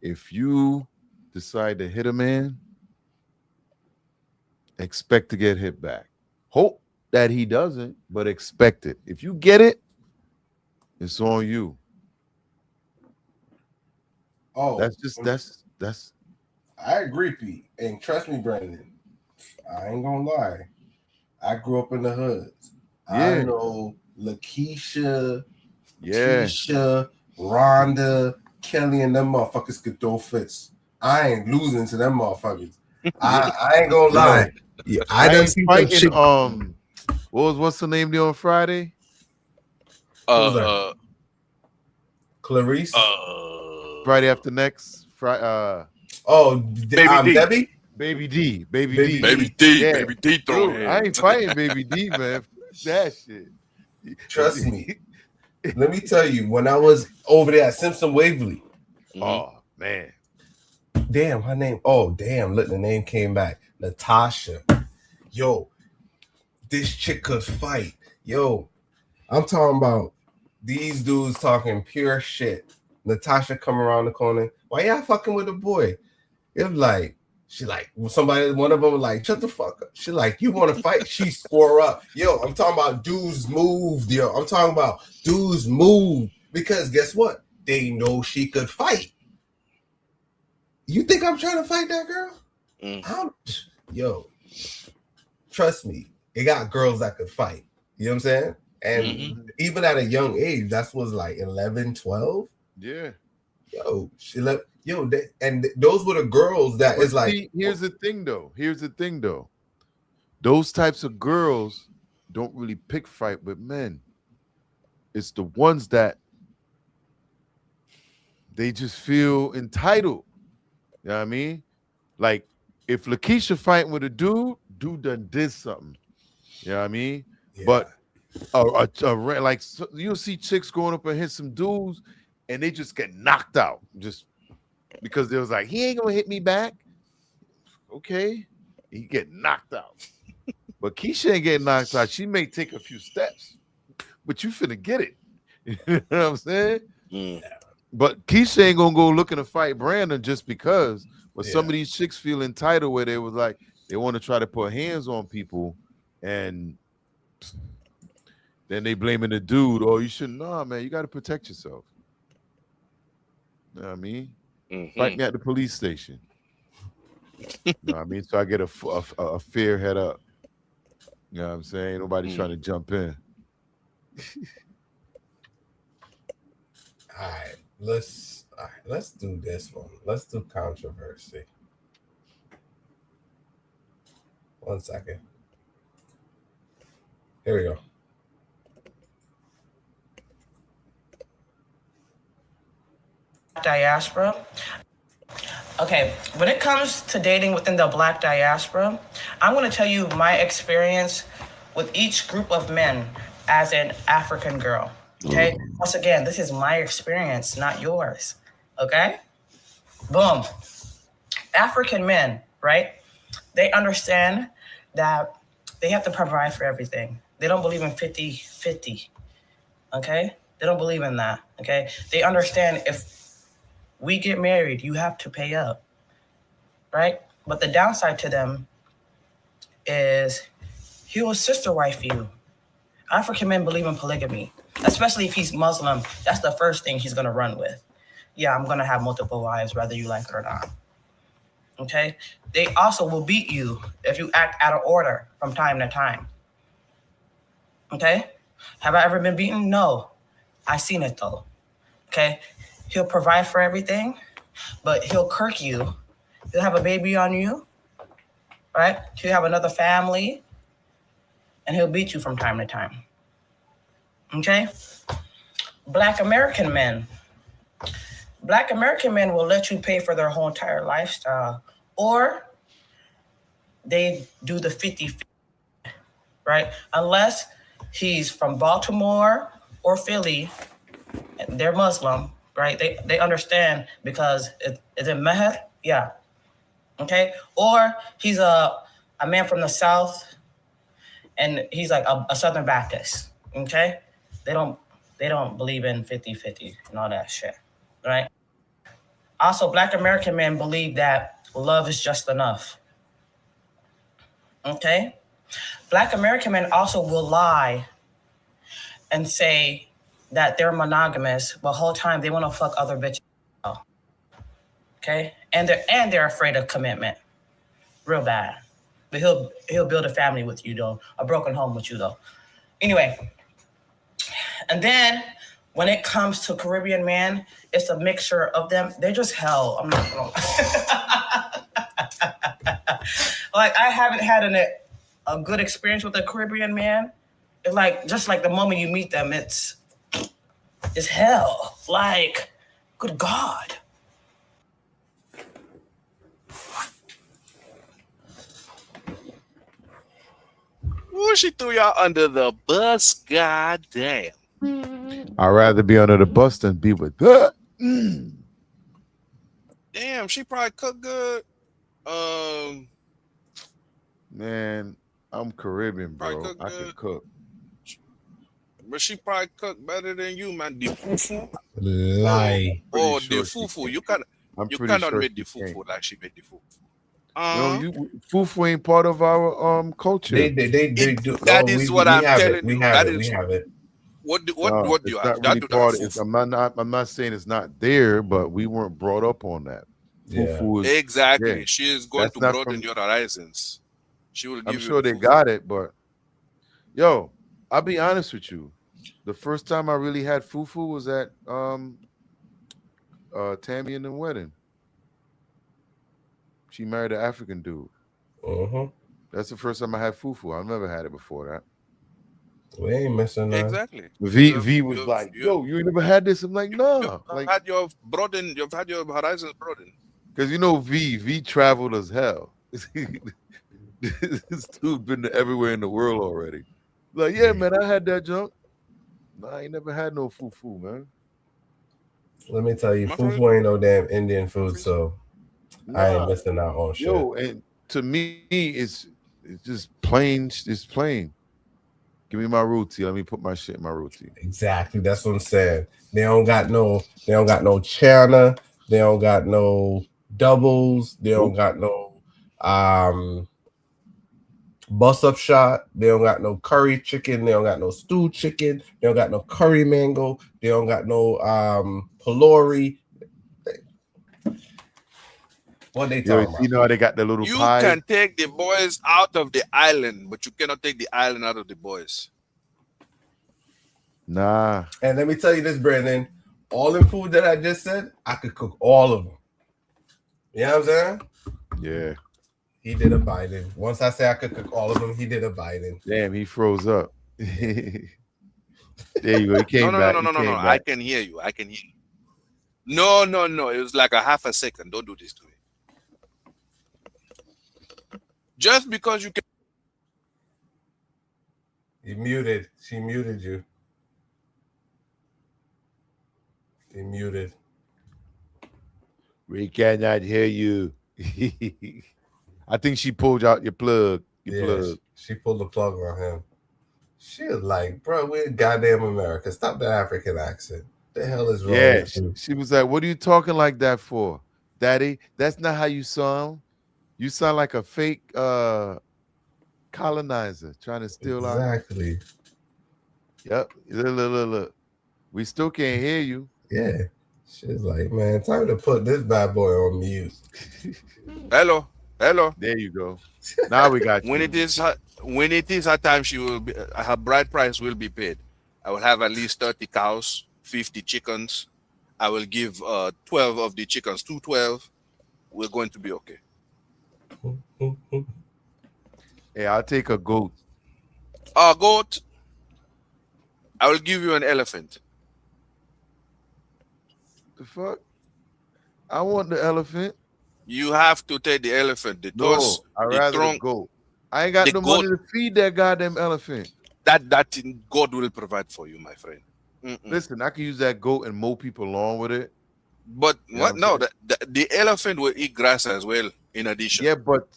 if you decide to hit a man, expect to get hit back. Hope that he doesn't, but expect it. If you get it, it's on you. Oh, that's I agree, Pete. And trust me, Brandon, I ain't gonna lie. I grew up in the hoods. Yeah. I know Lakeisha, Keisha, Rhonda, Kelly, and them motherfuckers could throw fits. I ain't losing to them motherfuckers. I ain't gonna lie. Yeah, I done ain't seen fighting. some shit. What's the name there on Friday? Clarice. Friday after next. Friday. Debbie. Baby D. Baby Baby D. Baby D. Yeah. Baby D throwing Dude, I ain't fighting Baby D, man. That shit. Trust me. Let me tell you, when I was over there at Simpson Waverly. Oh man. Damn, her name. Oh, damn. Look, the name came back. Natasha. Yo, this chick could fight. Yo, I'm talking about these dudes talking pure shit. Natasha come around the corner. Why y'all fucking with the boy? It was like, one of them was like, shut the fuck up. She like, you want to fight? She swore up. Yo, I'm talking about dudes moved. Yo, I'm talking about dudes moved because guess what? They know she could fight. You think I'm trying to fight that girl? Yo, trust me, it got girls that could fight. You know what I'm saying? And even at a young age, that was like 11, 12. Yeah. Yo, and those were the girls that is like. Here's the thing, though. Those types of girls don't really pick fight with men. It's the ones that they just feel entitled. You know what I mean? Like, if Lakeisha fighting with a dude done did something. You know what I mean? Yeah. But like you'll see chicks going up and hit some dudes and they just get knocked out just because they was like, he ain't gonna hit me back. Okay, he get knocked out. But Keisha ain't getting knocked out. She may take a few steps, but you finna get it. You know what I'm saying? But Keisha ain't gonna go looking to fight Brandon just because. But some of these chicks feel entitled where they was like they want to try to put hands on people, and then they blaming the dude. Oh, you shouldn't. Nah, man, you got to protect yourself. You know what I mean? Fight me at the police station. You know what I mean? So I get a fair head up. You know what I'm saying? Nobody's trying to jump in. All right, let's do this one. Let's do controversy. 1 second. Here we go. Diaspora. Okay, when it comes to dating within the Black diaspora, I'm going to tell you my experience with each group of men as an African girl. Okay, once again, this is my experience, not yours. Okay, boom. African men, right? They understand that they have to provide for everything. They don't believe in 50-50. Okay, they don't believe in that. Okay, they understand if we get married, you have to pay up, right? But the downside to them is he will sister wife you. African men believe in polygamy, especially if he's Muslim. That's the first thing he's gonna run with. Yeah, I'm gonna have multiple wives, whether you like it or not. Okay? They also will beat you if you act out of order from time to time. Okay? Have I ever been beaten? No. I seen it though. Okay? He'll provide for everything, but he'll kirk you. He'll have a baby on you, right? He'll have another family, and he'll beat you from time to time. Okay? Black American men. Black American men will let you pay for their whole entire lifestyle, or they do the 50-50, right? Unless he's from Baltimore or Philly, they're Muslim, right? They understand because is it meher? Yeah. Okay. Or he's a man from the South and he's like a Southern Baptist. Okay. They don't believe in 50-50 and all that shit. Right. Also, Black American men believe that love is just enough. Okay. Black American men also will lie and say that they're monogamous, but the whole time they want to fuck other bitches. Okay, and they're afraid of commitment, real bad. But he'll build a family with you though, a broken home with you though. Anyway, and then when it comes to Caribbean man, it's a mixture of them. They're just hell. I'm not gonna like I haven't had a good experience with a Caribbean man. It's like just like the moment you meet them, it's hell. Like, good God. Ooh, she threw y'all under the bus. God damn. I'd rather be under the bus than be with her. Damn, she probably cooked good. Man, I'm Caribbean, bro. Probably cook I can good. cook. But she probably cooked better than you, man. The fufu. Lie. Oh, Pretty the sure she fufu. can. You cannot. I'm You pretty cannot sure make the she can. fufu like she made the fufu. Fufu ain't part of our culture. They do. That Oh, is we what I'm have telling it. We you. have That it. is We have it. what do No, you it's have? not Y'all really do part. that It's, fufu. I'm not saying it's not there, but we weren't brought up on that. Yeah. Fufu is Exactly. yeah. She is going That's to not broaden from. your horizons. She will I'm give you sure the they fufu. got it, but yo, I'll be honest with you. The first time I really had fufu was at Tammy in the wedding. She married an African dude. Uh-huh. That's the first time I had fufu. I've never had it before that. We ain't missing none. Exactly. V was like, yo, you ain't never had this? I'm like, nah. Like, You've had your horizons broadened. because you know V traveled as hell. This dude been to everywhere in the world already. Like, yeah, man, I had that junk. Nah, I ain't never had no fufu, man. Let me tell you, My friend- fufu ain't no damn Indian food, so I ain't Nah. missing out on shit. Yo, and to me, it's just plain. It's plain. Give me my roti. Let me put my shit in my roti. Exactly. That's what I'm saying. They don't got no chana. They don't got no doubles. They don't got no bus up shot. They don't got no curry chicken. They don't got no stewed chicken. They don't got no curry mango. They don't got no pylori. What they Yo, talking you about? know how they got the little You pie? can take the boys out of the island, but you cannot take the island out of the boys. Nah. And let me tell you this, Brandon. All the food that I just said, I could cook all of them. You know what I'm saying? Yeah. He did a Biden. Once I say I could cook all of them, he did a Biden. Damn, he froze up. There you go. He came No. back. I can hear you. No. It was like a half a second. Don't do this to me. Just because you can. You muted. She muted you. He muted. We cannot hear you. I think she pulled out your plug. She pulled the plug on him. She was like, bro, we're in goddamn America. Stop the African accent. The hell is wrong with you? She was like, what are you talking like that for? Daddy, that's not how you sound. You sound like a fake colonizer trying to steal our. Exactly. Yep. Look. We still can't hear you. Yeah. She's like, man, time to put this bad boy on mute. Hello. There you go. Now we got you. When it is her time, she will be her bride price will be paid. I will have at least 30 cows, 50 chickens. I will give 12 of the chickens, 212. We're going to be okay. Hey, I'll take a goat. A goat. I will give you an elephant. The fuck? I want the elephant. You have to take the elephant. The toss, I'd the rather trunk, the goat. I ain't got the no money goat. to feed that goddamn elephant. That God will provide for you, my friend. Listen, I can use that goat and mow people along with it. But You what? know No, the elephant will eat grass as well. In addition, Yeah, but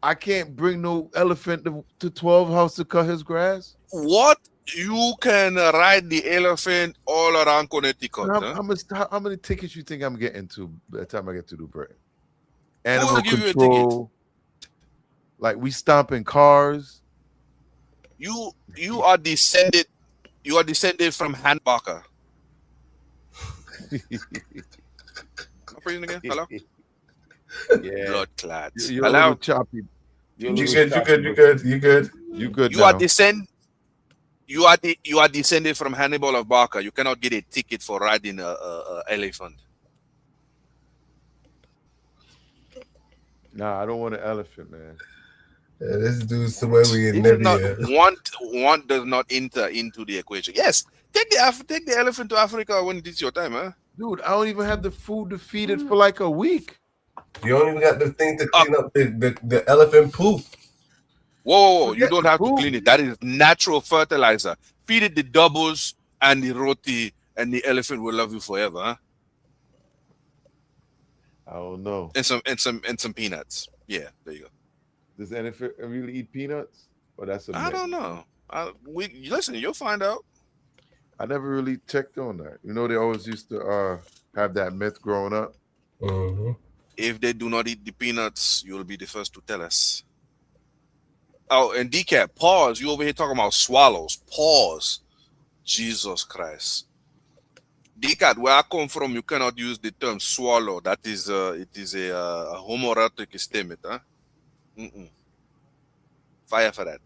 I can't bring no elephant to 12 house to cut his grass. what? You can ride the elephant all around Connecticut. How many tickets you think I'm getting to by the time I get to New Britain? Who Animal will give you a control. Like we stomping cars. You are descended. You are descended from Han Barker. Again? Hello? Yeah. Blood clads. You're a Hello? little choppy. You good. You good You now. are You are descended from Hannibal of Barca. You cannot get a ticket for riding a elephant. Nah, I don't want an elephant, man. Yeah, this dude's somewhere we in It is not Namibia. want does not enter into the equation. Yes, take the elephant to Africa when it's your time, huh? Dude, I don't even have the food to feed it for like a week. You don't even got the thing to clean up the elephant poop. Whoa, you Forget don't the have to food. clean it. That is natural fertilizer. Feed it the doubles and the roti, and the elephant will love you forever, huh? I don't know. And some peanuts. Yeah, there you go. Does the elephant really eat peanuts? Or that's a I myth? don't know. Listen, you'll find out. I never really checked on that. You know, they always used to have that myth growing up. Mm-hmm. If they do not eat the peanuts, you'll be the first to tell us. Oh, and decaf, pause. You over here talking about swallows. Pause. Jesus Christ. Decaf, where I come from, you cannot use the term swallow. That is it is a homoerotic statement, huh? Fire for that.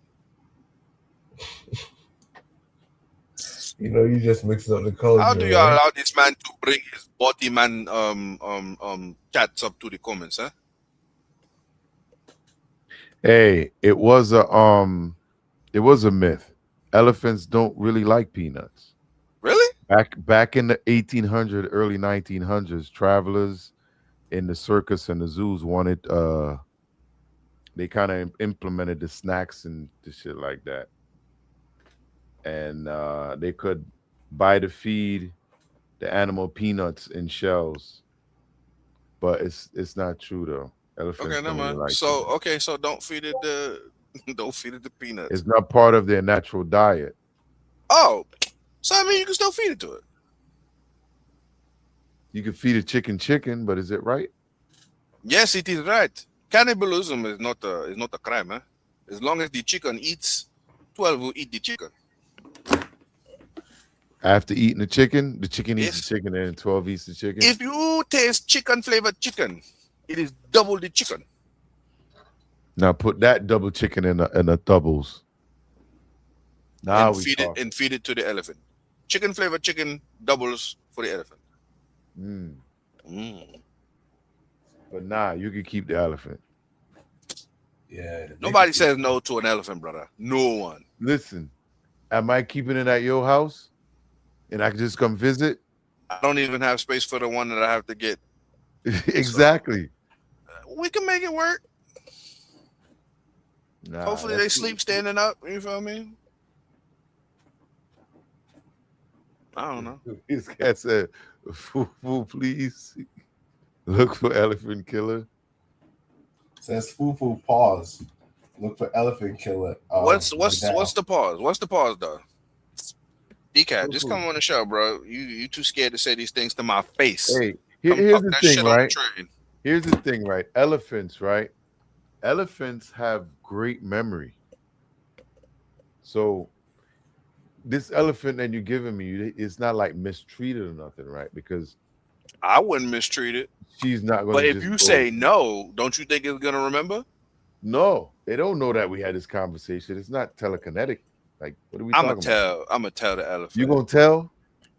You know, you just mixed up the culture. How do you right? allow this man to bring his body man chats up to the comments, huh? Hey, it was a myth. Elephants don't really like peanuts. Really? Back in the 1800s, early 1900s, travelers in the circus and the zoos wanted they kind of implemented the snacks and the shit like that. And they could buy to feed the animal peanuts in shells. But it's not true though. Elephants Okay, never don't really mind. like So peanuts. okay, so don't feed it the peanuts. It's not part of their natural diet. Oh, so I mean you can still feed it to it. You can feed a chicken, but is it right? Yes, it is right. Cannibalism is not a crime, eh? As long as the chicken eats, 12 will eat the chicken. After eating the chicken eats Yes. the chicken, and 12 eats the chicken. If you taste chicken flavored chicken, it is double the chicken. Now put that double chicken in a doubles. Now and we feed talk. it and feed it to the elephant. Chicken flavored chicken doubles for the elephant. But nah, you can keep the elephant. Yeah. Nobody says no to an elephant, brother. No one. Listen, am I keeping it at your house? And I can just come visit? I don't even have space for the one that I have to get. Exactly. So, we can make it work. Nah, Hopefully they sleep standing up. You feel me? I don't know. This cat said, "Foo, please look for elephant killer." Says Fufu, pause. Look for elephant killer. What's the pause? What's the pause though? Decaf, just come on the show, bro. You too scared to say these things to my face. Hey, here's the thing, right? The Here's the thing, right? Elephants, right? Elephants have great memory. So this elephant that you're giving me, it's not like mistreated or nothing, right? Because I wouldn't mistreat it. She's not going to. But if you say no, don't you think it's gonna remember? No, they don't know that we had this conversation. It's not telekinetic. Like, what are we talking about? I'm gonna tell the elephant. You gonna tell?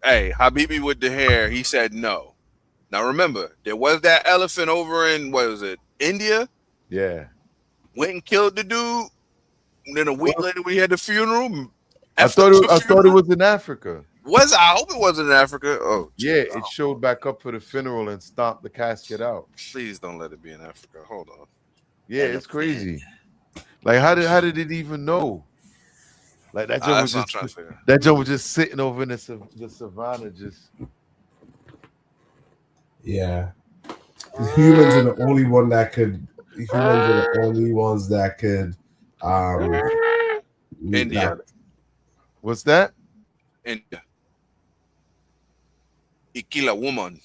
Hey, Habibi with the hair, he said no. Now remember, there was that elephant over in what was it, India? Yeah. Went and killed the dude. And then a week later we had the funeral. I thought it was in Africa. Was I hope it wasn't in Africa. Oh yeah, it showed back up for the funeral and stomped the casket out. Please don't let it be in Africa. Hold on. Yeah, it's crazy. Like how did it even know? Like that joke was just sitting over in the savannah, just. Yeah, humans are the only one that could. Humans are the only ones that could. India. What's that? India. He killed a woman.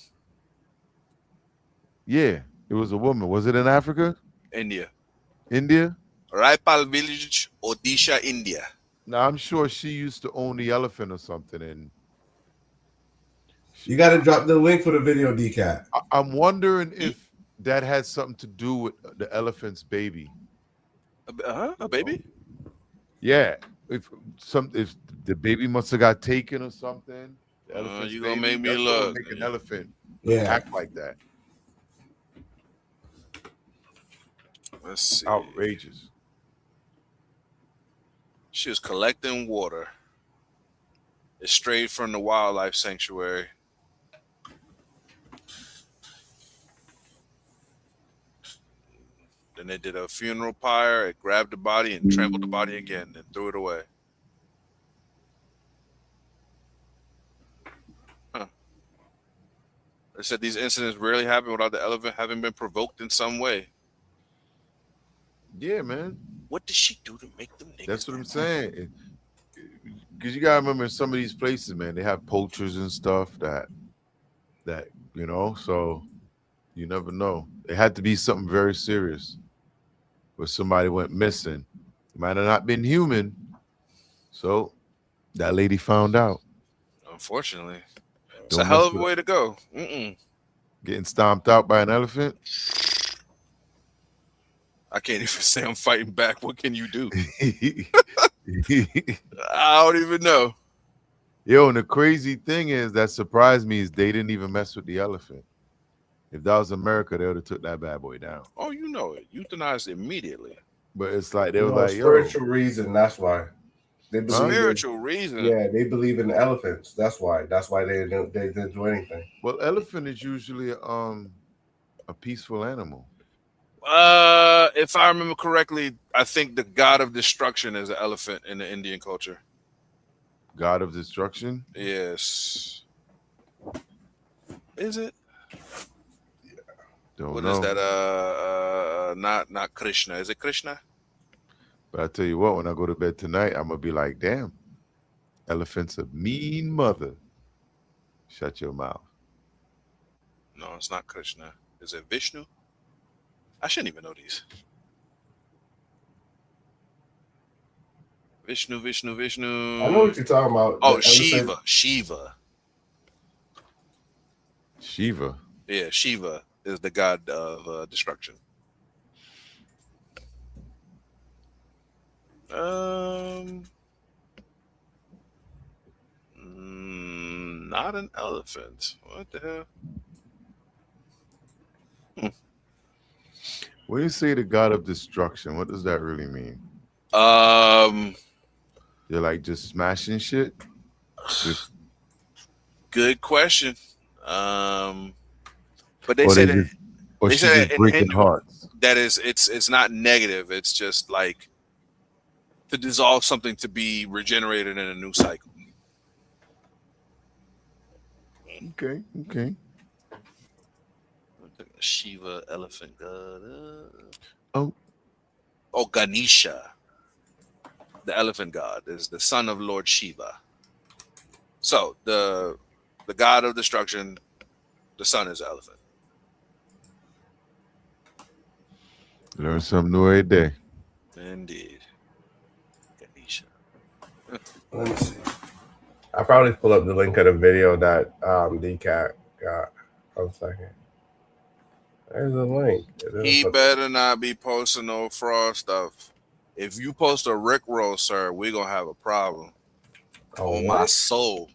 Yeah, it was a woman. Was it in Africa? India. India? Raipal village, Odisha, India. Now I'm sure she used to own the elephant or something, and you got to drop the link for the video, Decaf. I'm wondering if that has something to do with the elephant's baby. A baby? Yeah, if the baby must have got taken or something. The elephant's You gonna baby. make me That's what would look. make an elephant Yeah. act like that. Let's see. Outrageous. She was collecting water. It's straight from the wildlife sanctuary. Then they did a funeral pyre. It grabbed the body and trampled the body again and threw it away. Huh. They said these incidents rarely happen without the elephant having been provoked in some way. Yeah, man. What did she do to make them niggas? That's what I'm saying. Because you gotta remember, in some of these places, man, they have poachers and stuff that you know. So you never know. It had to be something very serious, where somebody went missing. It might have not been human. So that lady found out. Unfortunately, it's Don't a hell mess of a with way it. to go. Getting stomped out by an elephant. I can't even say I'm fighting back. What can you do? I don't even know. Yo, and the crazy thing is that surprised me is they didn't even mess with the elephant. If that was America, they would have took that bad boy down. Oh, you know it. Euthanized immediately. But it's like they were like, yo, spiritual reason. That's why they believe. Spiritual reason. Yeah, they believe in elephants. That's why. That's why they didn't do anything. well, elephant is usually a peaceful animal. If I remember correctly, I think the god of destruction is an elephant in the Indian culture. God of destruction. Yes. Is it? Don't What know. is that? Not Krishna. Is it Krishna? But I tell you what, when I go to bed tonight, I'm gonna be like, damn, elephant's a mean mother. Shut your mouth. No, it's not Krishna. Is it Vishnu? I shouldn't even know these. Vishnu. I know what you're talking about. Oh, The Shiva. elephant- Shiva. Yeah, Shiva is the god of destruction. Not an elephant. What the hell? When you say the God of destruction, what does that really mean? You're like just smashing shit? Just, Good question. But they or said they just, or they she's said just in breaking Hindu hearts. that it's not negative. It's just like to dissolve something to be regenerated in a new cycle. Okay. Shiva, elephant god. Oh, Ganesha, the elephant god, is the son of Lord Shiva. So the god of destruction, the son is the elephant. learn something new every day. Indeed. Ganesha. Let me see. I'll probably pull up the link of the video that DCAT got. 1 second. There's a link. He better not be posting no fraud stuff. If you post a Rickroll, sir, we're gonna have a problem. Oh my what? soul.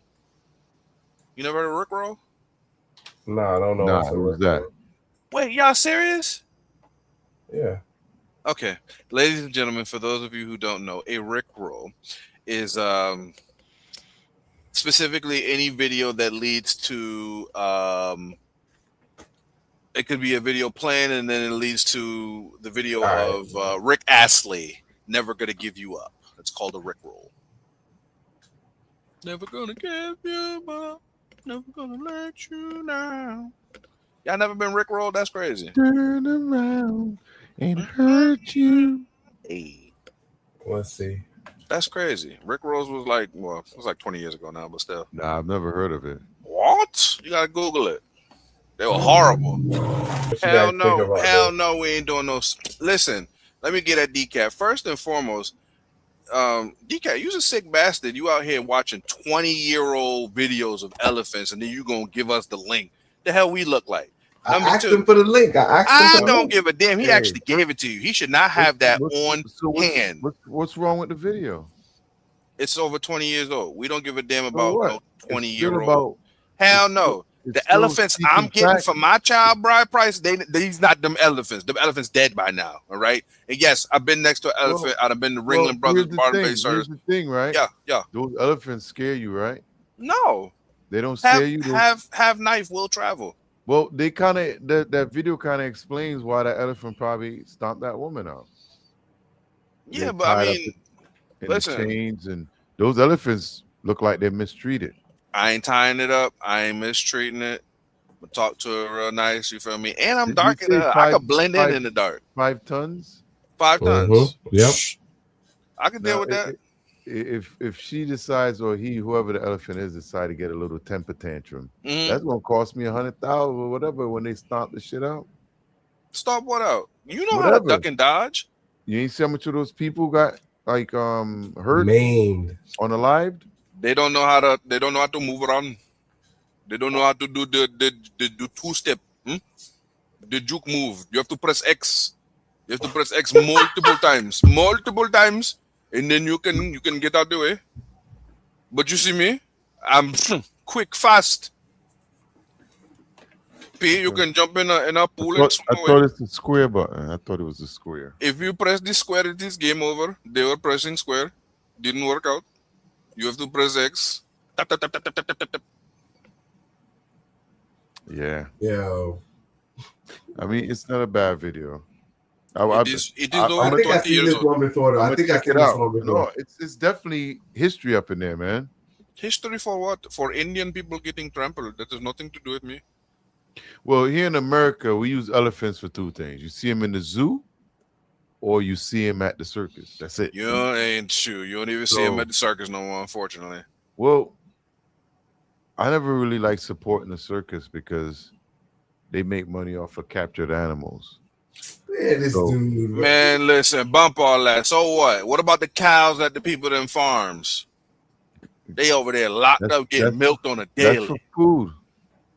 You never heard of Rickroll? No, I don't know. Nah, what's a who's that? Wait, y'all serious? Yeah. Okay, ladies and gentlemen, for those of you who don't know, a Rickroll is specifically any video that leads to it could be a video playing and then it leads to the video of Rick Astley, Never Gonna Give You Up. It's called a Rickroll. Never gonna give you up, never gonna let you down. Y'all never been Rickrolled? That's crazy. Turn around and hurt you. Hey, Let's see. that's crazy. Rickrolls was like, well, it was like 20 years ago now, but still. Nah, I've never heard of it. What? You gotta Google it. They were horrible. What you Hell guys think no. about Hell this? no, we ain't doing no. Listen, let me get at DCAT. First and foremost, DCAT, you's a sick bastard. You out here watching 20-year-old videos of elephants, and then you gonna give us the link. The hell we look like? I Number asked two, him for the link. I the don't link. give a damn. He Hey. actually gave it to you. He should not have that on hand. What's wrong with the video? It's over 20 years old. We don't give a damn So about what? no It's 20-year still old. about. Hell it's no. still- it's The still elephants I'm seeking getting fact. for my child bride price, these not them elephants. The elephant's dead by now. All right. And yes, I've been next to an elephant. I've been to Ringling Brothers Barton Bay Here's Service. the thing, right? Yeah. Those elephants scare you, right? No. They don't scare you. Have knife will travel. Well, they kind of that video kind of explains why that elephant probably stomped that woman out. Yeah, They're but I tied up mean, in listen. the chains, and those elephants look like they're mistreated. I ain't tying it up. I ain't mistreating it. But talk to her real nice. You feel me? And I'm Did dark you in say her. I could blend in the dark. 5 tons. 5 tons. Yep. I can deal with that. If she decides, or he, whoever the elephant is, decide to get a little temper tantrum, Mhm. that's gonna cost me 100,000 or whatever when they stomp the shit out. Stop what out? You know how to Whatever. duck and dodge. You ain't see how much of those people got like hurt, Maimed. unalived. They don't know how to move around. They don't know how to do the 2-step. The juke move. You have to press X. You have to press X multiple times, and then you can get out the way. But you see me, I'm quick, fast. P, you can jump in a pool and swim I away. thought it's a square button. I thought it was a square. If you press the square, it is game over. They were pressing square, didn't work out. You have to press X. Tap, tap, tap, tap, tap, tap, tap, tap. Yeah. Yo. I mean, it's not a bad video. It is I over think I 20 seen years this old. one before. Though. I think I check seen it this out. one before. No, it's definitely history up in there, man. History for what? For Indian people getting trampled. That has nothing to do with me. Well, here in America, we use elephants for 2 things. You see them in the zoo, or you see them at the circus. That's it. You ain't true. You don't even see him at the circus no more, unfortunately. Well, I never really like supporting the circus because they make money off of captured animals. Man, this dude. Man, listen, bump all that. So what? What about the cows at the people in farms? They over there locked up getting milked on a daily. That's for food.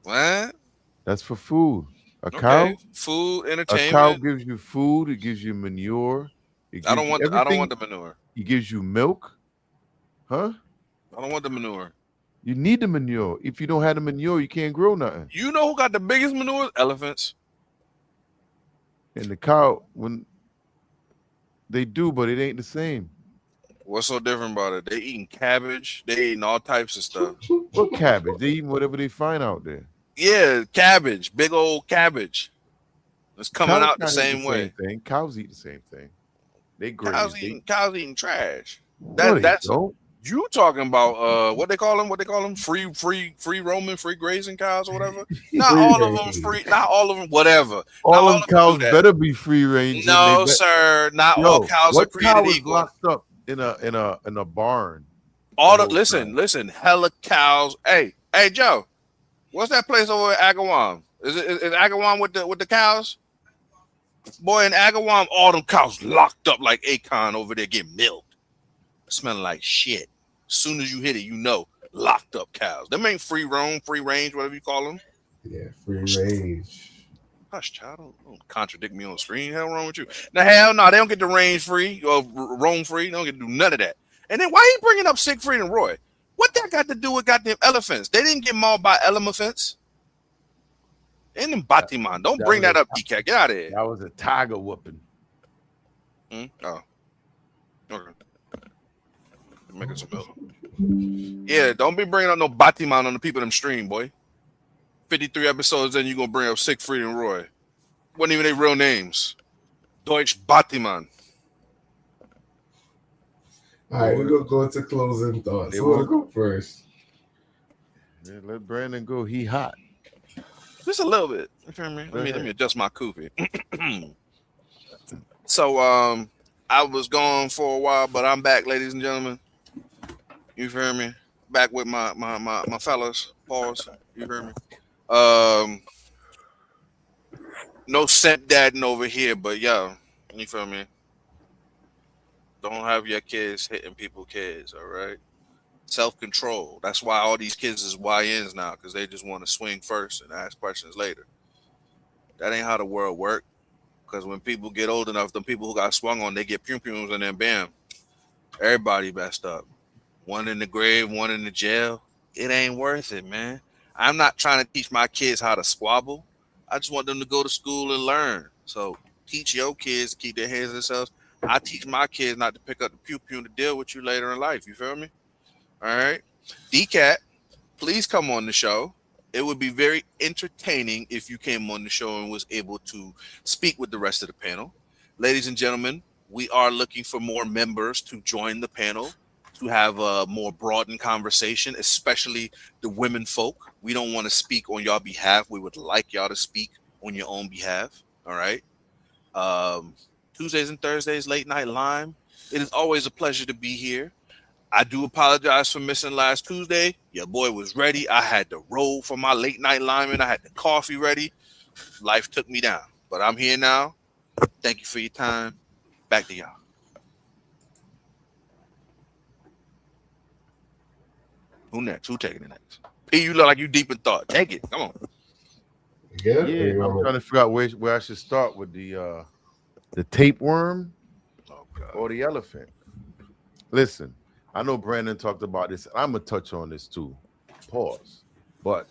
What? That's for food. A cow, food, a entertainment. cow gives you food. It gives you manure. I don't want the manure. It gives you milk. Huh? I don't want the manure. You need the manure. If you don't have the manure, you can't grow nothing. You know who got the biggest manure? Elephants. And the cow, when they do, but it ain't the same. What's so different about it? They eating cabbage. They eating all types of stuff. What cabbage? They eating whatever they find out there. Yeah, cabbage. Big old cabbage. It's coming out the same way. Cows eat the same thing. They graze. Cows eating trash. That's you talking about what they call them? Free roaming, free grazing cows or whatever. Not all of them free, not all of them, whatever. All of them cows better be free range. No, sir. Not all cows are created equal. Locked up in a barn. Listen, hella cows. Hey, Joe, what's that place over at Agawam? Is Agawam with the cows? Boy, in Agawam, all them cows locked up like Akon over there getting milked, smelling like shit. As soon as you hit it, you know, locked up cows. Them ain't free roam, free range, whatever you call them. Yeah, free range. Hush, child, don't contradict me on the screen. Hell wrong with you? Now, hell no, they don't get the range free or roam free. They don't get to do none of that. And then why he bringing up Siegfried and Roy? What that got to do with goddamn elephants? They didn't get mauled by elephants. And them Batiman. Don't bring that up, DK. Get out of here. That was a tiger whooping. Oh. Okay. Making some milk. Yeah, don't be bringing up no Batiman on the people in them stream, boy. 53 episodes, then you gonna bring up Siegfried and Roy. Wasn't even their real names. Deutsch Batiman. All right, we're gonna go into closing thoughts. So we'll go first. Yeah, let Brandon go. He hot. Just a little bit. You feel me? Let me adjust my koofy. So I was gone for a while, but I'm back, ladies and gentlemen. You feel me? Back with my fellas. Pause. You hear me? No stepdadding over here, but yo, you feel me? Don't have your kids hitting people's kids, all right? Self-control. That's why all these kids is YNs now, because they just want to swing first and ask questions later. That ain't how the world works. Because when people get old enough, the people who got swung on, they get pum-pums and then bam, everybody messed up. one in the grave, one in the jail. It ain't worth it, man. I'm not trying to teach my kids how to squabble. I just want them to go to school and learn. So teach your kids to keep their hands to themselves. I teach my kids not to pick up the pew pew and to deal with you later in life. You feel me? All right. DCAT, please come on the show. It would be very entertaining if you came on the show and was able to speak with the rest of the panel. Ladies and gentlemen, we are looking for more members to join the panel to have a more broadened conversation, especially the women folk. We don't want to speak on your behalf. We would like y'all to speak on your own behalf. All right. Tuesdays and Thursdays, late night lime. It is always a pleasure to be here. I do apologize for missing last Tuesday. Your boy was ready. I had to roll for my late night lineman. I had the coffee ready. Life took me down, but I'm here now. Thank you for your time. Back to y'all. Who next? Who taking it next? P, you look like you deep in thought. Take it. Come on. Yeah, I'm trying to figure out where I should start with the tapeworm or the elephant. Listen, I know Brandon talked about this. I'm gonna touch on this too. Pause. But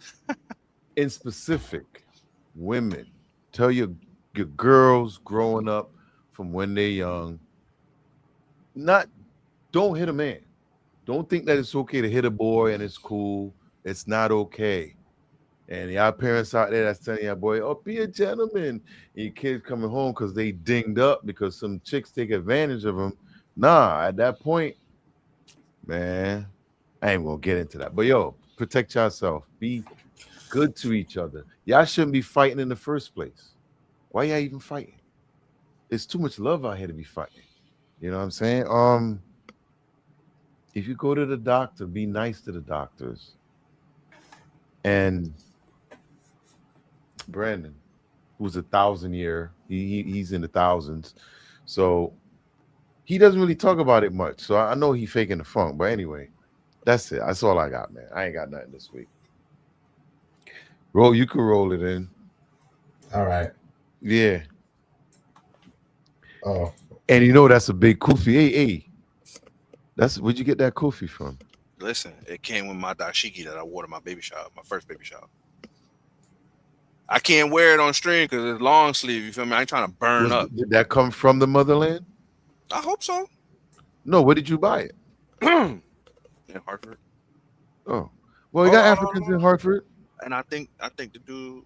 in specific, women, tell your girls growing up from when they're young, don't hit a man. Don't think that it's okay to hit a boy and it's cool. It's not okay. And y'all parents out there that's telling your boy, oh, be a gentleman. And your kids coming home because they dinged up because some chicks take advantage of them. Nah, at that point, man, I ain't gonna get into that. But yo, protect yourself. Be good to each other. Y'all shouldn't be fighting in the first place. Why y'all even fighting? There's too much love out here to be fighting. You know what I'm saying? If you go to the doctor, be nice to the doctors. And Brandon, who's 1,000-year, he's in the thousands, so he doesn't really talk about it much. So I know he's faking the funk, but anyway, that's it. That's all I got, man. I ain't got nothing this week. You can roll it in. All right. Yeah. Oh, and you know that's a big kufi. Hey, where'd you get that kufi from? Listen, it came with my dashiki that I wore to my baby shower, my first baby shower. I can't wear it on stream because it's long sleeve. You feel me? I ain't trying to burn up. Did that come from the motherland? I hope so. No, where did you buy it? In Hartford. Oh, well, you got Africans in Hartford. And I think the dude,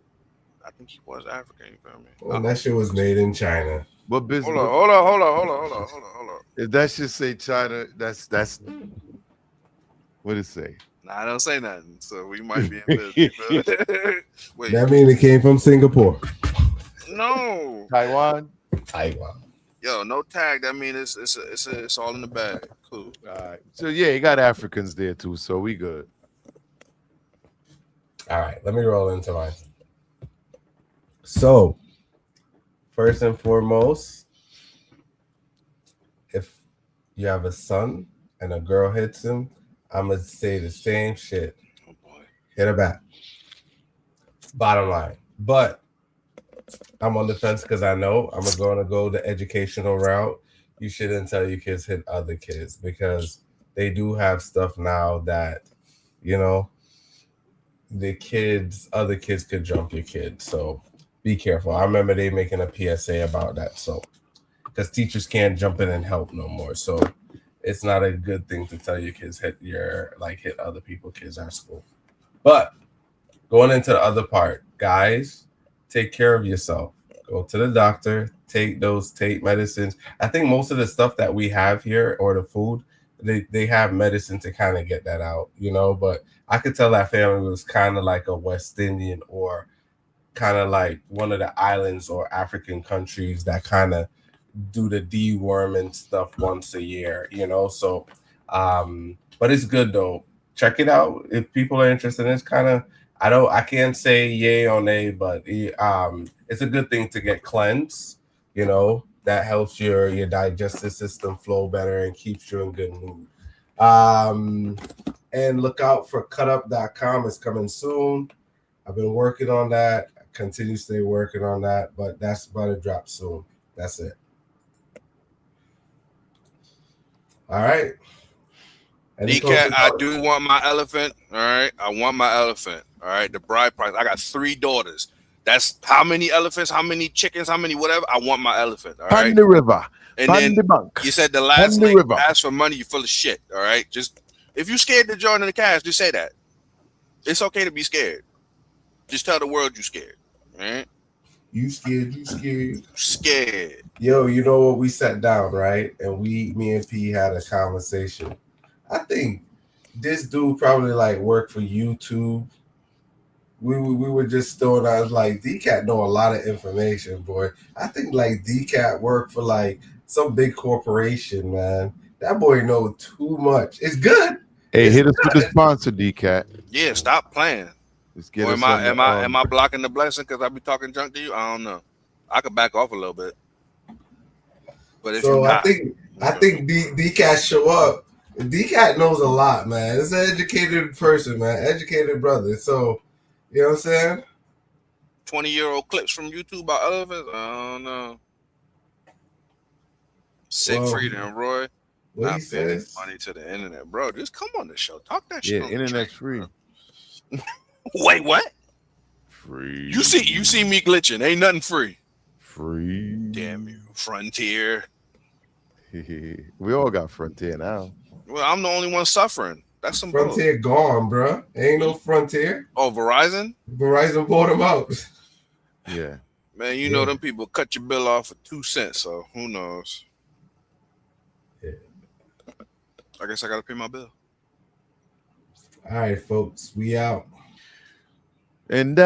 I think he was African. You feel me? Well, that shit was made in China. What business? Hold on. If that should say China, that's what did it say? Nah, I don't say nothing. So we might be in business. Wait. That means it came from Singapore. No. Taiwan. Yo, no tag. That means it's all in the bag. Cool. All right. So yeah, you got Africans there too. So we good. All right. Let me roll into mine. So, first and foremost, if you have a son and a girl hits him, I'm going to say the same shit. Oh, boy. Hit her back. Bottom line. But I'm on the fence because I know I'm going to go the educational route. You shouldn't tell your kids hit other kids because they do have stuff now that, you know, other kids could jump your kid. So be careful. I remember they making a PSA about that. So, because teachers can't jump in and help no more. So it's not a good thing to tell your kids hit other people's kids at school. But going into the other part, guys, take care of yourself. Go to the doctor, take medicines. I think most of the stuff that we have here or the food, they have medicine to kind of get that out, you know, but I could tell that family was kind of like a West Indian or kind of like one of the islands or African countries that kind of do the deworming stuff once a year, you know. So but it's good though. Check it out if people are interested. It's kind of I can't say yay or nay, but it's a good thing to get cleansed, you know. That helps your digestive system flow better and keeps you in good mood. And look out for cutup.com. It's coming soon. I've been working on that. I continue to stay working on that, but that's about to drop soon. That's it. All right. And he told DCAT, me, I do want my elephant. All right. I want my elephant. All right. The bride price. I got 3 daughters. That's how many elephants, how many chickens, how many whatever. I want my elephant. All right. Pan the river. And Pan then the bank. you said the last Pan the link, river. ask for money, you're full of shit. All right. Just if you're scared to join in the cash, just say that. It's okay to be scared. Just tell the world you're scared. All right. you scared, you scared. Scared. Yo, you know what? We sat down, right? And me and P had a conversation. I think this dude probably like worked for YouTube. We were just throwing out like DCAT know a lot of information, boy. I think like DCAT worked for like some big corporation, man. That boy know too much. It's good. Hey, It's hit us with the good. sponsor, DCAT. Yeah, stop playing. Let's get Or us am on the, I blocking the blessing because I be talking junk to you? I don't know. I could back off a little bit. But if So you I think DCAT show up. DCAT knows a lot, man. It's an educated person, man. Educated brother. So you know what I'm saying? 20-year-old clips from YouTube about elephants? I don't know. Siegfried and Roy. What Not he paying says? money to the internet, bro. Just come on the show. Talk that yeah, shit. on the internet's train, free. bro. Wait, what? Free. You see me glitching. Ain't nothing free. Free. Damn you, Frontier. We all got Frontier now. Well, I'm the only one suffering. That's some bull. Frontier gone, bro. Ain't no Frontier. Oh, Verizon? Verizon bought him out. Yeah. Man, you know them people cut your bill off for 2 cents, so who knows? Yeah. I guess I gotta pay my bill. All right, folks. We out. And